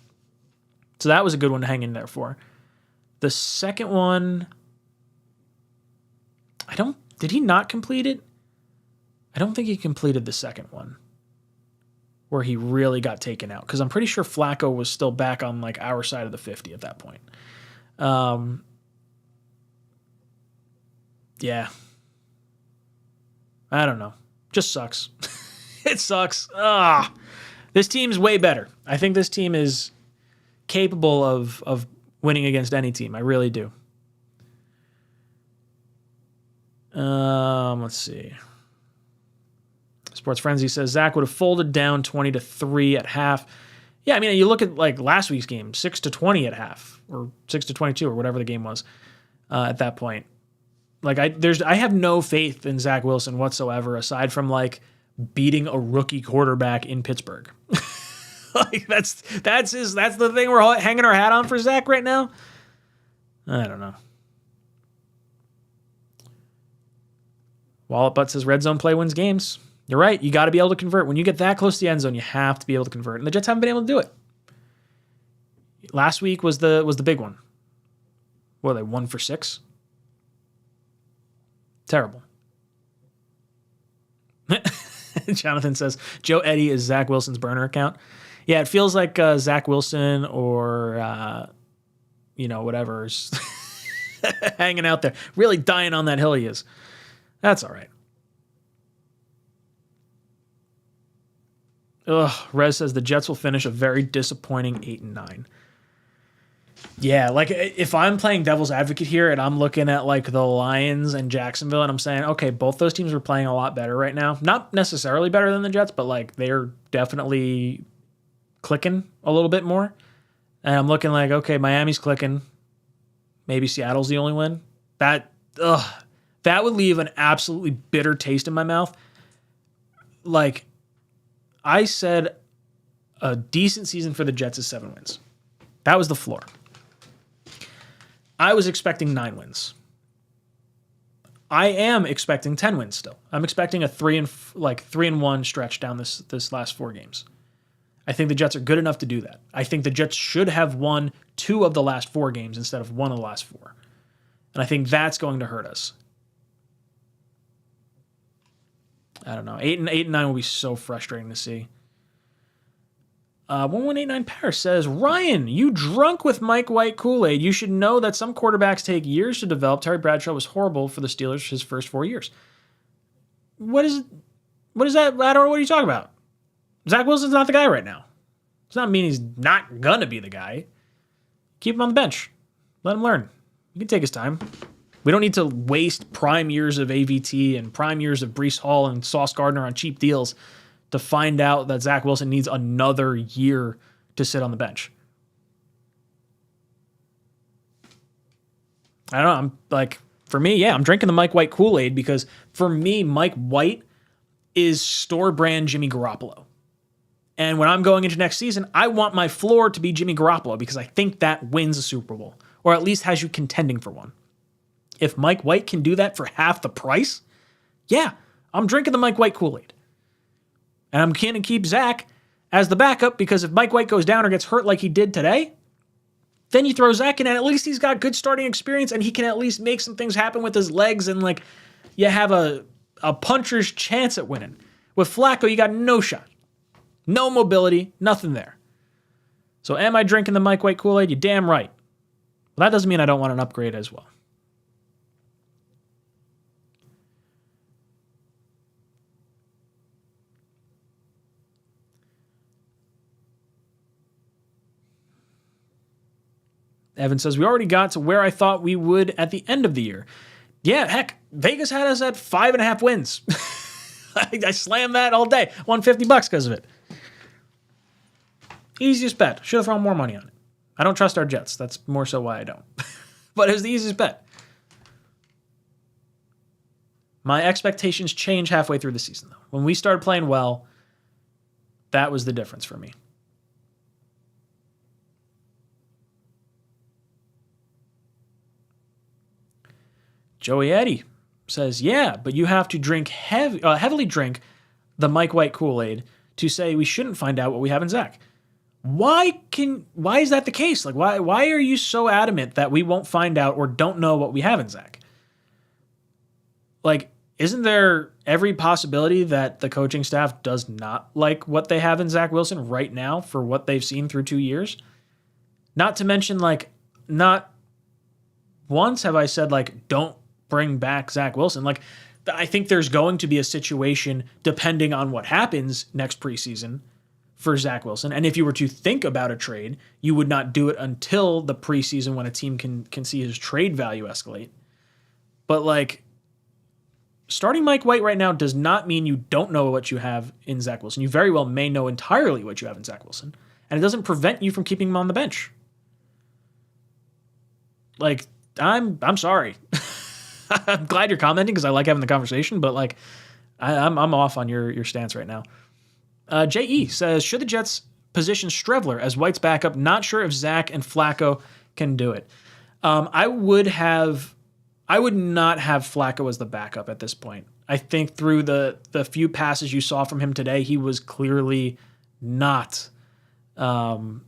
So that was a good one to hang in there for. The second one, did he not complete it? I don't think he completed the second one where he really got taken out, because I'm pretty sure Flacco was still back on our side of the 50 at that point. Yeah. I don't know. Just sucks. It sucks. This team's way better. I think this team is capable of winning against any team. I really do. Let's see. Sports Frenzy says Zach would have folded down 20-3 at half. Yeah, I mean, you look at last week's game, 6-20 at half, or 6-22, or whatever the game was at that point. Like I have no faith in Zach Wilson whatsoever, aside from like beating a rookie quarterback in Pittsburgh. Like that's the thing we're hanging our hat on for Zach right now. I don't know. Wallet Butt says red zone play wins games. You're right. You got to be able to convert. When you get that close to the end zone, you have to be able to convert. And the Jets haven't been able to do it. Last week was the big one. What, they 1 for 6? Terrible. Jonathan says Joe Eddie is Zach Wilson's burner account. Yeah, it feels like Zach Wilson or whatever's hanging out there, really dying on that hill he is. That's all right. Rez says the Jets will finish a very disappointing 8-9. Yeah, like if I'm playing devil's advocate here and I'm looking at like the Lions and Jacksonville and I'm saying, okay, both those teams are playing a lot better right now. Not necessarily better than the Jets, but like they're definitely clicking a little bit more. And I'm looking like, okay, Miami's clicking. Maybe Seattle's the only win. That would leave an absolutely bitter taste in my mouth. Like I said, a decent season for the Jets is 7 wins. That was the floor. I was expecting 9 wins. I am expecting 10 wins still. I'm expecting a 3-1 stretch down this last 4 games. I think the Jets are good enough to do that. I think the Jets should have won 2 of the last 4 games instead of 1 of the last 4. And I think that's going to hurt us. I don't know. 8-9 will be so frustrating to see. 1189 Paris says, Ryan, you drunk with Mike White Kool-Aid. You should know that some quarterbacks take years to develop. Terry Bradshaw was horrible for the Steelers his first 4 years. What is that? I don't know what you're talking about. Zach Wilson's not the guy right now. Does not mean he's not going to be the guy. Keep him on the bench. Let him learn. He can take his time. We don't need to waste prime years of AVT and prime years of Breece Hall and Sauce Gardner on cheap deals to find out that Zach Wilson needs another year to sit on the bench. I don't know. I'm like, for me, yeah, I'm drinking the Mike White Kool-Aid because for me, Mike White is store brand Jimmy Garoppolo. And when I'm going into next season, I want my floor to be Jimmy Garoppolo because I think that wins a Super Bowl or at least has you contending for one. If Mike White can do that for half the price, yeah, I'm drinking the Mike White Kool-Aid. And I'm going to keep Zach as the backup because if Mike White goes down or gets hurt like he did today, then you throw Zach in and at least he's got good starting experience and he can at least make some things happen with his legs and like you have a puncher's chance at winning. With Flacco, you got no shot. No mobility, nothing there. So am I drinking the Mike White Kool-Aid? You're damn right. Well, that doesn't mean I don't want an upgrade as well. Evan says, we already got to where I thought we would at the end of the year. Yeah, heck, Vegas had us at 5.5 wins. I slammed that all day. Won $50 because of it. Easiest bet. Should have thrown more money on it. I don't trust our Jets. That's more so why I don't. But it was the easiest bet. My expectations change halfway through the season, though. When we started playing well, that was the difference for me. Joey Eddy says, yeah, but you have to drink heavily drink the Mike White Kool-Aid to say we shouldn't find out what we have in Zach. Why is that the case? Like, why are you so adamant that we won't find out or don't know what we have in Zach? Like, isn't there every possibility that the coaching staff does not like what they have in Zach Wilson right now for what they've seen through 2 years? Not to mention, like, not once have I said, like, don't bring back Zach Wilson. Like, I think there's going to be a situation, depending on what happens next preseason, for Zach Wilson. And if you were to think about a trade, you would not do it until the preseason when a team can see his trade value escalate. But, like, starting Mike White right now does not mean you don't know what you have in Zach Wilson. You very well may know entirely what you have in Zach Wilson. And it doesn't prevent you from keeping him on the bench. Like, I'm sorry. I'm glad you're commenting because I like having the conversation, but like I'm off on your stance right now. J.E. says, should the Jets position Strevler as White's backup? Not sure if Zach and Flacco can do it. I would not have Flacco as the backup at this point. I think through the few passes you saw from him today, he was clearly not the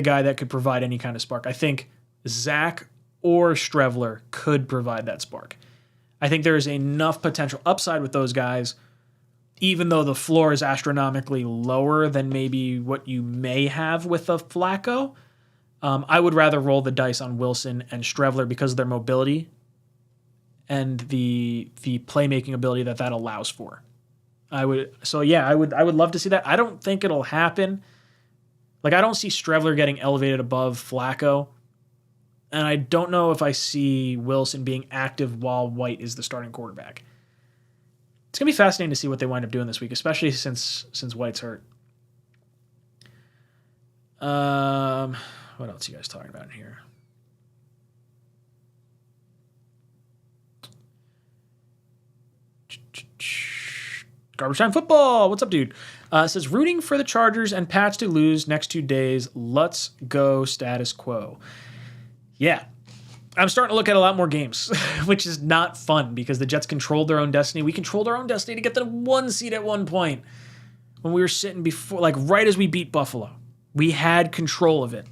guy that could provide any kind of spark. I think Zach or Strevler could provide that spark. I think there is enough potential upside with those guys, even though the floor is astronomically lower than maybe what you may have with a Flacco. I would rather roll the dice on Wilson and Strevler because of their mobility and the playmaking ability that allows for. I would love to see that. I don't think it'll happen. Like, I don't see Strevler getting elevated above Flacco, and I don't know if I see Wilson being active while White is the starting quarterback. It's going to be fascinating to see what they wind up doing this week, especially since White's hurt. What else are you guys talking about in here? Garbage Time Football. What's up, dude? It says, rooting for the Chargers and Pats to lose next 2 days. Let's go status quo. Yeah. I'm starting to look at a lot more games, which is not fun because the Jets controlled their own destiny. We controlled our own destiny to get the 1 seed at one point when we were sitting before, like right as we beat Buffalo. We had control of it.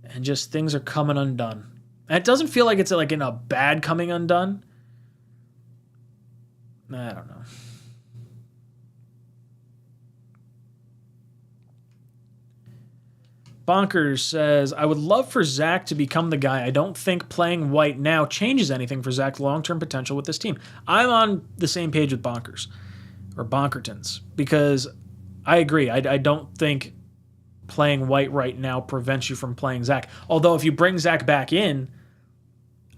And just things are coming undone. And it doesn't feel like it's like in a bad coming undone. I don't know. Bonkers says, I would love for Zach to become the guy. I don't think playing White now changes anything for Zach's long-term potential with this team. I'm on the same page with Bonkers, or Bonkertons, because I agree. I don't think playing White right now prevents you from playing Zach. Although if you bring Zach back in,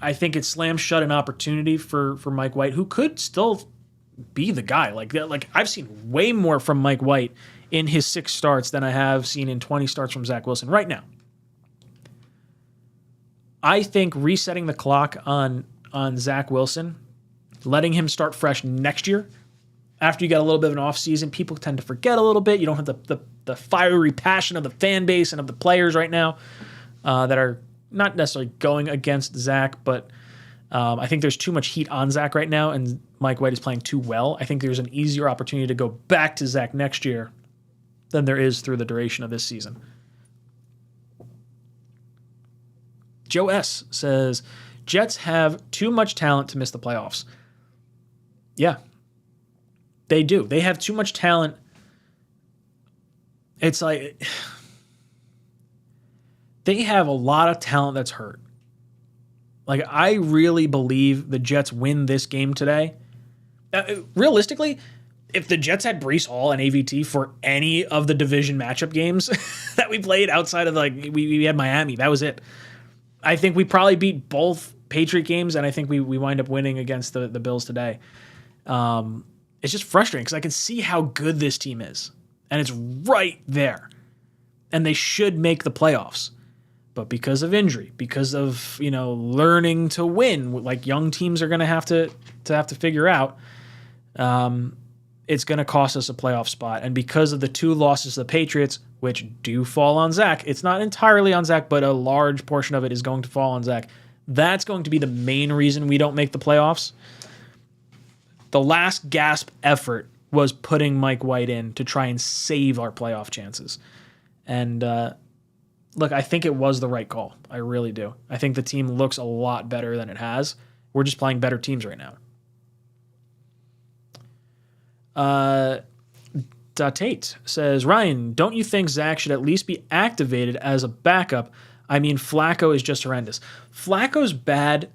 I think it slams shut an opportunity for Mike White, who could still be the guy. Like I've seen way more from Mike White in his 6 starts than I have seen in 20 starts from Zach Wilson right now. I think resetting the clock on Zach Wilson, letting him start fresh next year, after you get a little bit of an offseason, people tend to forget a little bit. You don't have the fiery passion of the fan base and of the players right now that are not necessarily going against Zach, but I think there's too much heat on Zach right now, and Mike White is playing too well. I think there's an easier opportunity to go back to Zach next year than there is through the duration of this season. Joe S. says, Jets have too much talent to miss the playoffs. Yeah, they do. They have too much talent. It's like they have a lot of talent that's hurt. Like, I really believe the Jets win this game today. Realistically, if the Jets had Breece Hall and AVT for any of the division matchup games that we played outside of, like, we had Miami, that was it. I think we probably beat both Patriot games, and I think we wind up winning against the Bills today. It's just frustrating because I can see how good this team is, and it's right there. And they should make the playoffs. But because of injury, because of, learning to win, like young teams are going to have to figure out, it's going to cost us a playoff spot. And because of the 2 losses to the Patriots, which do fall on Zach, it's not entirely on Zach, but a large portion of it is going to fall on Zach. That's going to be the main reason we don't make the playoffs. The last gasp effort was putting Mike White in to try and save our playoff chances. And look, I think it was the right call. I really do. I think the team looks a lot better than it has. We're just playing better teams right now. Tate says, Ryan, don't you think Zach should at least be activated as a backup? I mean, Flacco is just horrendous. Flacco's bad.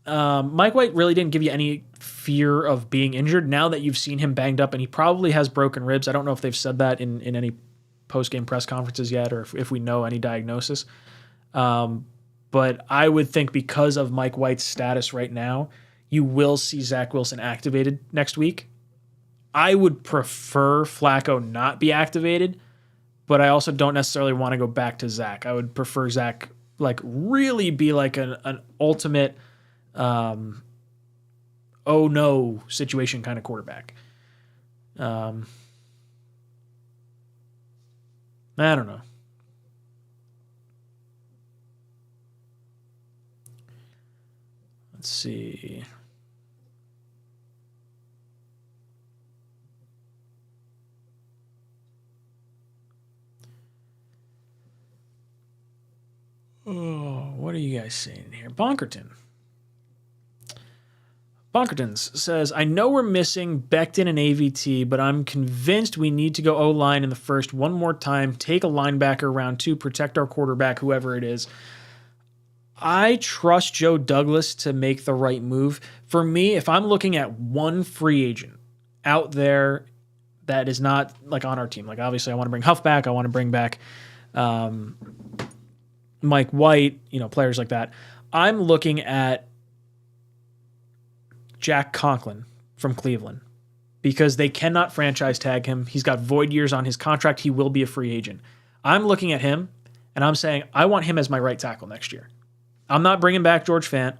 Mike White really didn't give you any fear of being injured now that you've seen him banged up, and he probably has broken ribs. I don't know if they've said that in any post-game press conferences yet, or if we know any diagnosis. But I would think because of Mike White's status right now, you will see Zach Wilson activated next week. I would prefer Flacco not be activated, but I also don't necessarily want to go back to Zach. I would prefer Zach really be like an ultimate oh no situation kind of quarterback. I don't know. Let's see. Oh, what are you guys saying here? Bonkertons says, I know we're missing Becton and AVT, but I'm convinced we need to go O-line in the first one more time, take a linebacker round 2, protect our quarterback, whoever it is. I trust Joe Douglas to make the right move. For me, if I'm looking at one free agent out there that is not like on our team, like obviously I want to bring Huff back, I want to bring back Mike White, players like that. I'm looking at Jack Conklin from Cleveland because they cannot franchise tag him. He's got void years on his contract. He will be a free agent. I'm looking at him and I'm saying I want him as my right tackle next year. I'm not bringing back George Fant.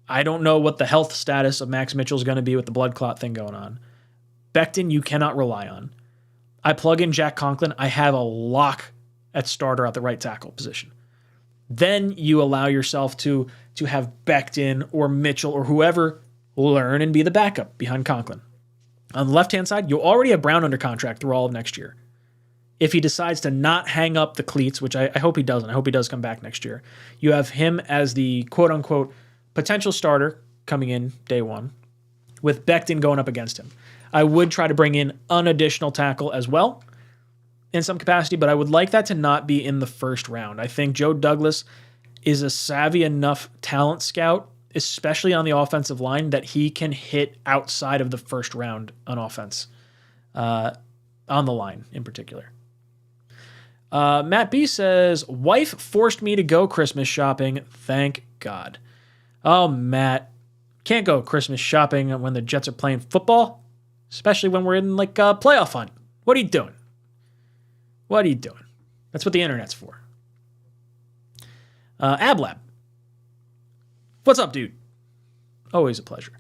I don't know what the health status of Max Mitchell is going to be with the blood clot thing going on. Becton, you cannot rely on. I plug in Jack Conklin. I have a lock at starter at the right tackle position. Then you allow yourself to have Becton or Mitchell or whoever learn and be the backup behind Conklin. On the left-hand side, you already have Brown under contract through all of next year. If he decides to not hang up the cleats, which I hope he doesn't, I hope he does come back next year, you have him as the quote-unquote potential starter coming in day one with Becton going up against him. I would try to bring in an additional tackle as well in some capacity, but I would like that to not be in the first round. I think Joe Douglas is a savvy enough talent scout, especially on the offensive line, that he can hit outside of the first round on offense, on the line in particular. Matt B says, wife forced me to go Christmas shopping. Thank God. Oh, Matt, can't go Christmas shopping when the Jets are playing football, especially when we're in like a playoff hunt. What are you doing? What are you doing? That's what the internet's for. Ablab. What's up, dude? Always a pleasure.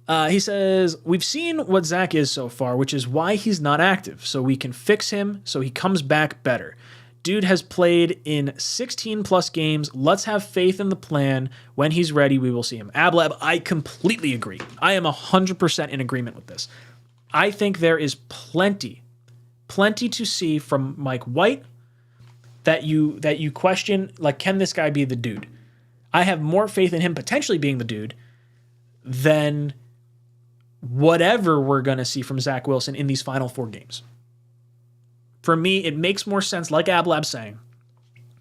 He says, we've seen what Zach is so far, which is why he's not active, so we can fix him so he comes back better. Dude has played in 16-plus games. Let's have faith in the plan. When he's ready, we will see him. Ablab, I completely agree. I am 100% in agreement with this. I think there is plenty to see from Mike White that you question, like, can this guy be the dude? I have more faith in him potentially being the dude than whatever we're going to see from Zach Wilson in these final 4 games. For me, it makes more sense, like Ablab's saying,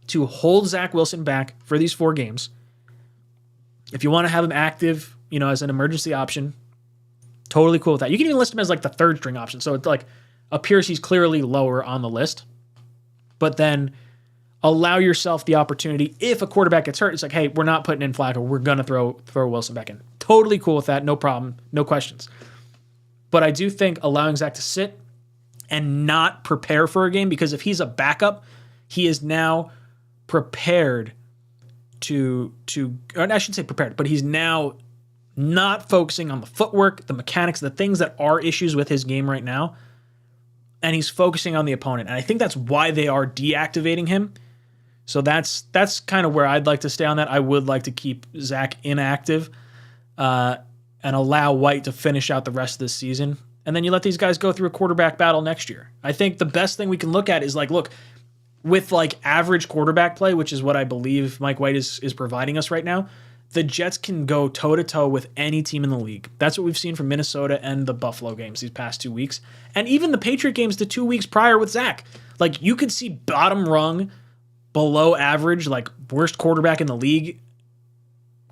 to hold Zach Wilson back for these 4 games. If you want to have him active, as an emergency option, totally cool with that. You can even list him as like the 3rd string option. So it like appears he's clearly lower on the list. But then allow yourself the opportunity. If a quarterback gets hurt, it's like, hey, we're not putting in Flacco. We're going to throw Wilson back in. Totally cool with that. No problem. No questions. But I do think allowing Zach to sit and not prepare for a game, because if he's a backup, he is now prepared to or I shouldn't say prepared, but he's now not focusing on the footwork, the mechanics, the things that are issues with his game right now, and he's focusing on the opponent. And I think that's why they are deactivating him. So that's kind of where I'd like to stay on that. I would like to keep Zach inactive and allow White to finish out the rest of this season. And then you let these guys go through a quarterback battle next year. I think the best thing we can look at is like, look, with like average quarterback play, which is what I believe Mike White is providing us right now, the Jets can go toe-to-toe with any team in the league. That's what we've seen from Minnesota and the Buffalo games these past 2 weeks. And even the Patriot games the 2 weeks prior with Zach. Like, you could see bottom rung, below average, like worst quarterback in the league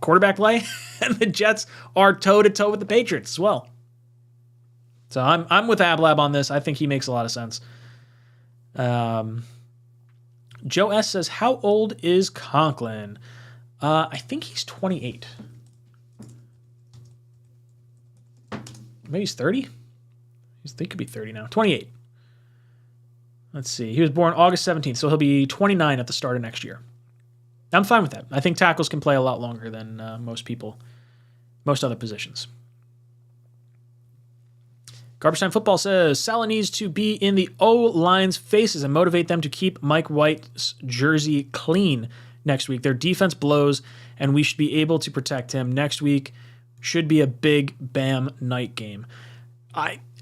quarterback play, and the Jets are toe-to-toe with the Patriots as well. So I'm with Ablab on this. I think he makes a lot of sense. Joe S. says, how old is Conklin? I think he's 28. Maybe he's 30? He could be 30 now. 28. Let's see. He was born August 17th, so he'll be 29 at the start of next year. I'm fine with that. I think tackles can play a lot longer than most other positions. Garbage Time Football says, Salah needs to be in the O-line's faces and motivate them to keep Mike White's jersey clean next week. Their defense blows, and we should be able to protect him. Next week should be a big Bam night game.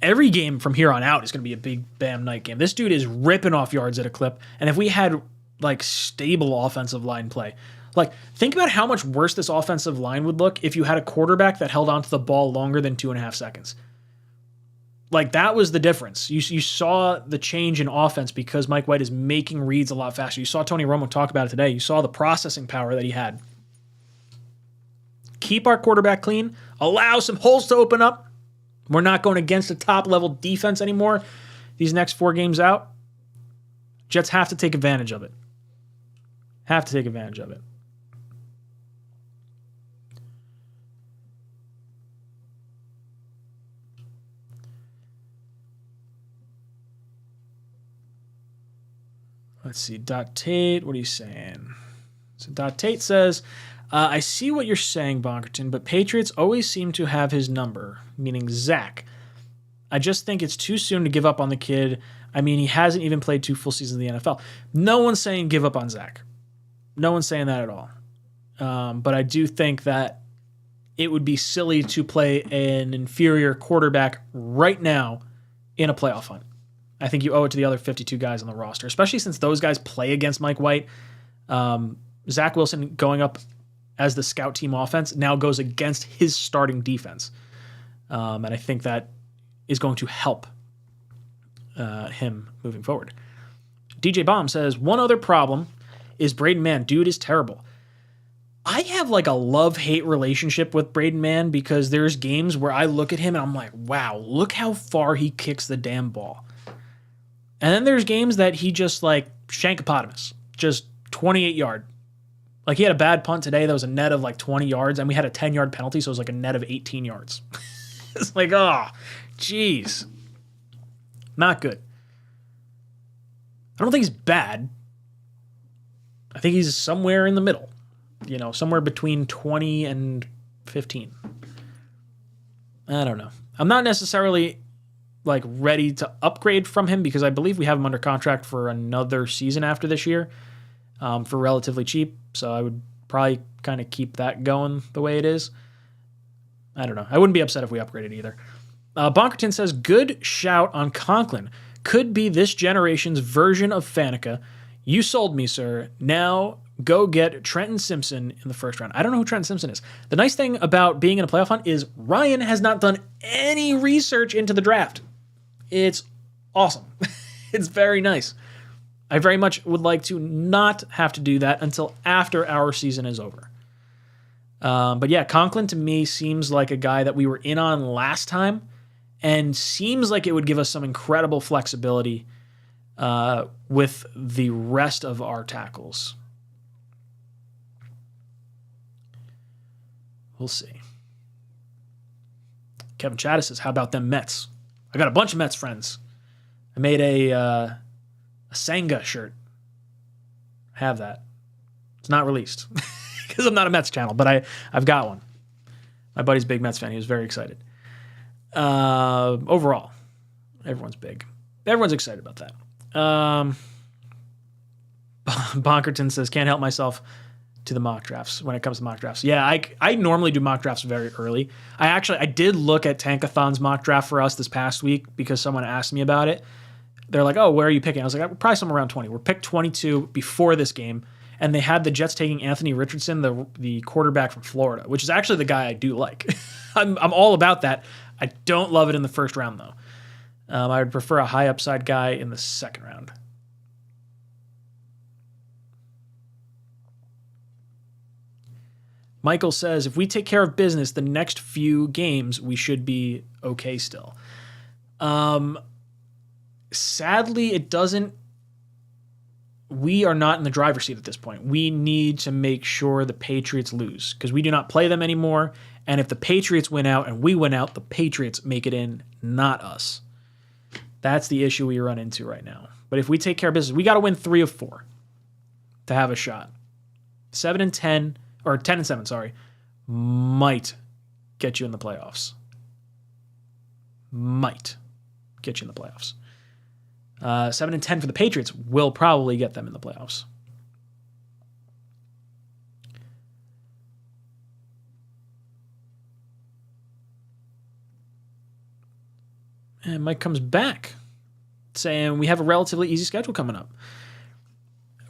Every game from here on out is going to be a big Bam night game. This dude is ripping off yards at a clip, and if we had stable offensive line play, think about how much worse this offensive line would look if you had a quarterback that held onto the ball longer than 2.5 seconds. That was the difference. You saw the change in offense because Mike White is making reads a lot faster. You saw Tony Romo talk about it today. You saw the processing power that he had. Keep our quarterback clean. Allow some holes to open up. We're not going against a top-level defense anymore. These next 4 games out, Jets have to take advantage of it. Have to take advantage of it. Let's see. Dot Tate, what are you saying? So Dot Tate says, I see what you're saying, Bonkerton, but Patriots always seem to have his number, meaning Zach. I just think it's too soon to give up on the kid. I mean, he hasn't even played 2 full seasons in the NFL. No one's saying give up on Zach. No one's saying that at all. But I do think that it would be silly to play an inferior quarterback right now in a playoff hunt. I think you owe it to the other 52 guys on the roster, especially since those guys play against Mike White. Zach Wilson going up as the scout team offense now goes against his starting defense. And I think that is going to help him moving forward. DJ Bomb says, one other problem is Braden Mann. Dude is terrible. I have a love-hate relationship with Braden Mann because there's games where I look at him and I'm like, wow, look how far he kicks the damn ball. And then there's games that he just shankopotamus, just 28-yard. He had a bad punt today that was a net of 20 yards, and we had a 10-yard penalty, so it was a net of 18 yards. It's oh, jeez. Not good. I don't think he's bad. I think he's somewhere in the middle. Somewhere between 20 and 15. I don't know. I'm not necessarily ready to upgrade from him because I believe we have him under contract for another season after this year for relatively cheap. So I would probably kind of keep that going the way it is. I don't know. I wouldn't be upset if we upgraded either. Bonkerton says, good shout on Conklin. Could be this generation's version of Faneca. You sold me, sir. Now go get Trenton Simpson in the first round. I don't know who Trenton Simpson is. The nice thing about being in a playoff hunt is Ryan has not done any research into the draft. It's awesome. It's very nice. I very much would like to not have to do that until after our season is over. But yeah, Conklin to me seems like a guy that we were in on last time and seems like it would give us some incredible flexibility with the rest of our tackles. We'll see. Kevin Chattis says, how about them Mets? I got a bunch of Mets friends. I made a Senga shirt. I have that. It's not released because I'm not a Mets channel, but I've got one. My buddy's a big Mets fan. He was very excited. Overall, everyone's big. Everyone's excited about that. Bonkerton says, can't help myself to the mock drafts when it comes to mock drafts. Yeah, I normally do mock drafts very early. I did look at Tankathon's mock draft for us this past week because someone asked me about it. They're like, oh, where are you picking? I was like, probably somewhere around 20. We're picked 22 before this game, and they had the Jets taking Anthony Richardson, the quarterback from Florida, which is actually the guy I do like. I'm all about that. I don't love it in the first round, though. I would prefer a high upside guy in the second round. Michael says, if we take care of business the next few games, we should be okay still. Sadly, it doesn't. We are not in the driver's seat at this point. We need to make sure the Patriots lose because we do not play them anymore. And if the Patriots win out and we win out, the Patriots make it in, not us. That's the issue we run into right now. But if we take care of business, we got to win 3 of 4 to have a shot. 7-10, or 10-7, sorry, might get you in the playoffs. Might get you in the playoffs. 7-10 for the Patriots will probably get them in the playoffs. And Mike comes back saying we have a relatively easy schedule coming up.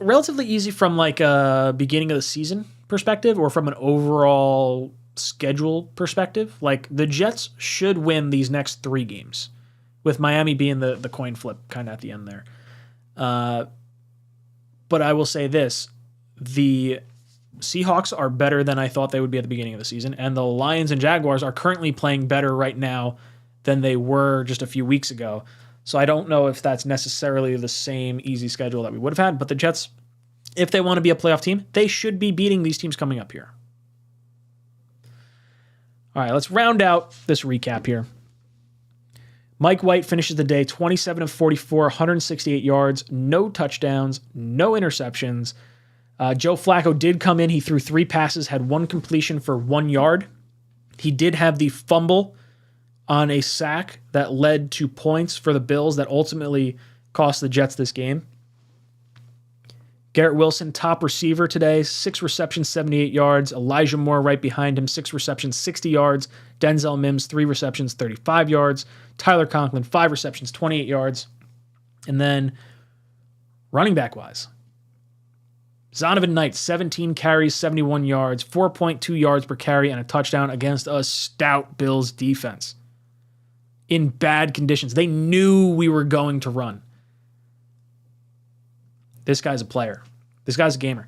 Relatively easy from like a beginning of the season perspective or from an overall schedule perspective. Like the Jets should win these next 3 games, with Miami being the coin flip kind of at the end there. But I will say this, the Seahawks are better than I thought they would be at the beginning of the season, and the Lions and Jaguars are currently playing better right now than they were just a few weeks ago. So I don't know if that's necessarily the same easy schedule that we would have had, but the Jets, if they want to be a playoff team, they should be beating these teams coming up here. All right, let's round out this recap here. Mike White finishes the day 27 of 44, 168 yards, no touchdowns, no interceptions. Joe Flacco did come in. He threw 3 passes, had 1 completion for 1 yard. He did have the fumble on a sack that led to points for the Bills that ultimately cost the Jets this game. Garrett Wilson, top receiver today, 6 receptions, 78 yards. Elijah Moore right behind him, 6 receptions, 60 yards. Denzel Mims, 3 receptions, 35 yards. Tyler Conklin, 5 receptions, 28 yards. And then running back-wise, Zonovan Knight, 17 carries, 71 yards, 4.2 yards per carry, and a touchdown against a stout Bills defense. In bad conditions. They knew we were going to run. This guy's a player. This guy's a gamer.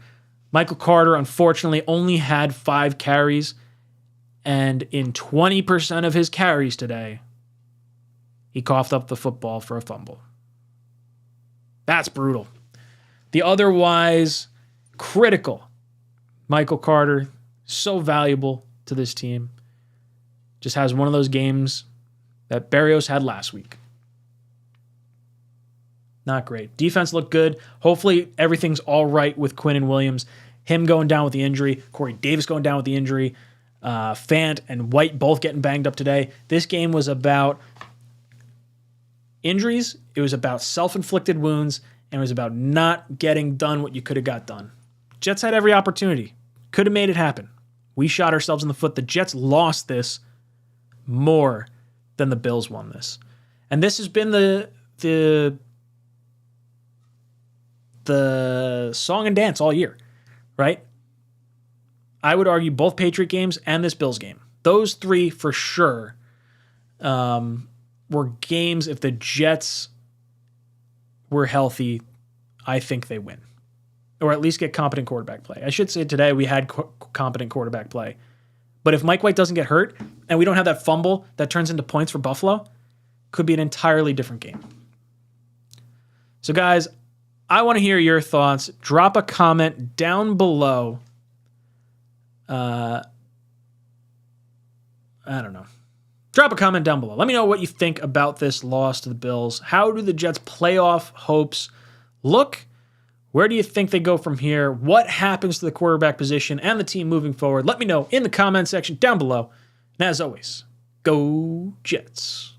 Michael Carter, unfortunately, only had 5 carries, and in 20% of his carries today, he coughed up the football for a fumble. That's brutal. The otherwise critical Michael Carter, so valuable to this team, just has one of those games that Berrios had last week. Not great. Defense looked good. Hopefully everything's all right with Quinn and Williams. Him going down with the injury, Corey Davis going down with the injury, Fant and White both getting banged up today. This game was about injuries. It was about self-inflicted wounds, and it was about not getting done what you could have got done. Jets had every opportunity. Could have made it happen. We shot ourselves in the foot. The Jets lost this more than the Bills won this. And this has been the song and dance all year, right? I would argue both Patriot games and this Bills game. Those 3 for sure were games, if the Jets were healthy, I think they win. Or at least get competent quarterback play. I should say today we had competent quarterback play. But if Mike White doesn't get hurt and we don't have that fumble that turns into points for Buffalo, could be an entirely different game. So guys, I want to hear your thoughts. Drop a comment down below. I don't know. Drop a comment down below. Let me know what you think about this loss to the Bills. How do the Jets' playoff hopes look? Where do you think they go from here? What happens to the quarterback position and the team moving forward? Let me know in the comment section down below. And as always, go Jets.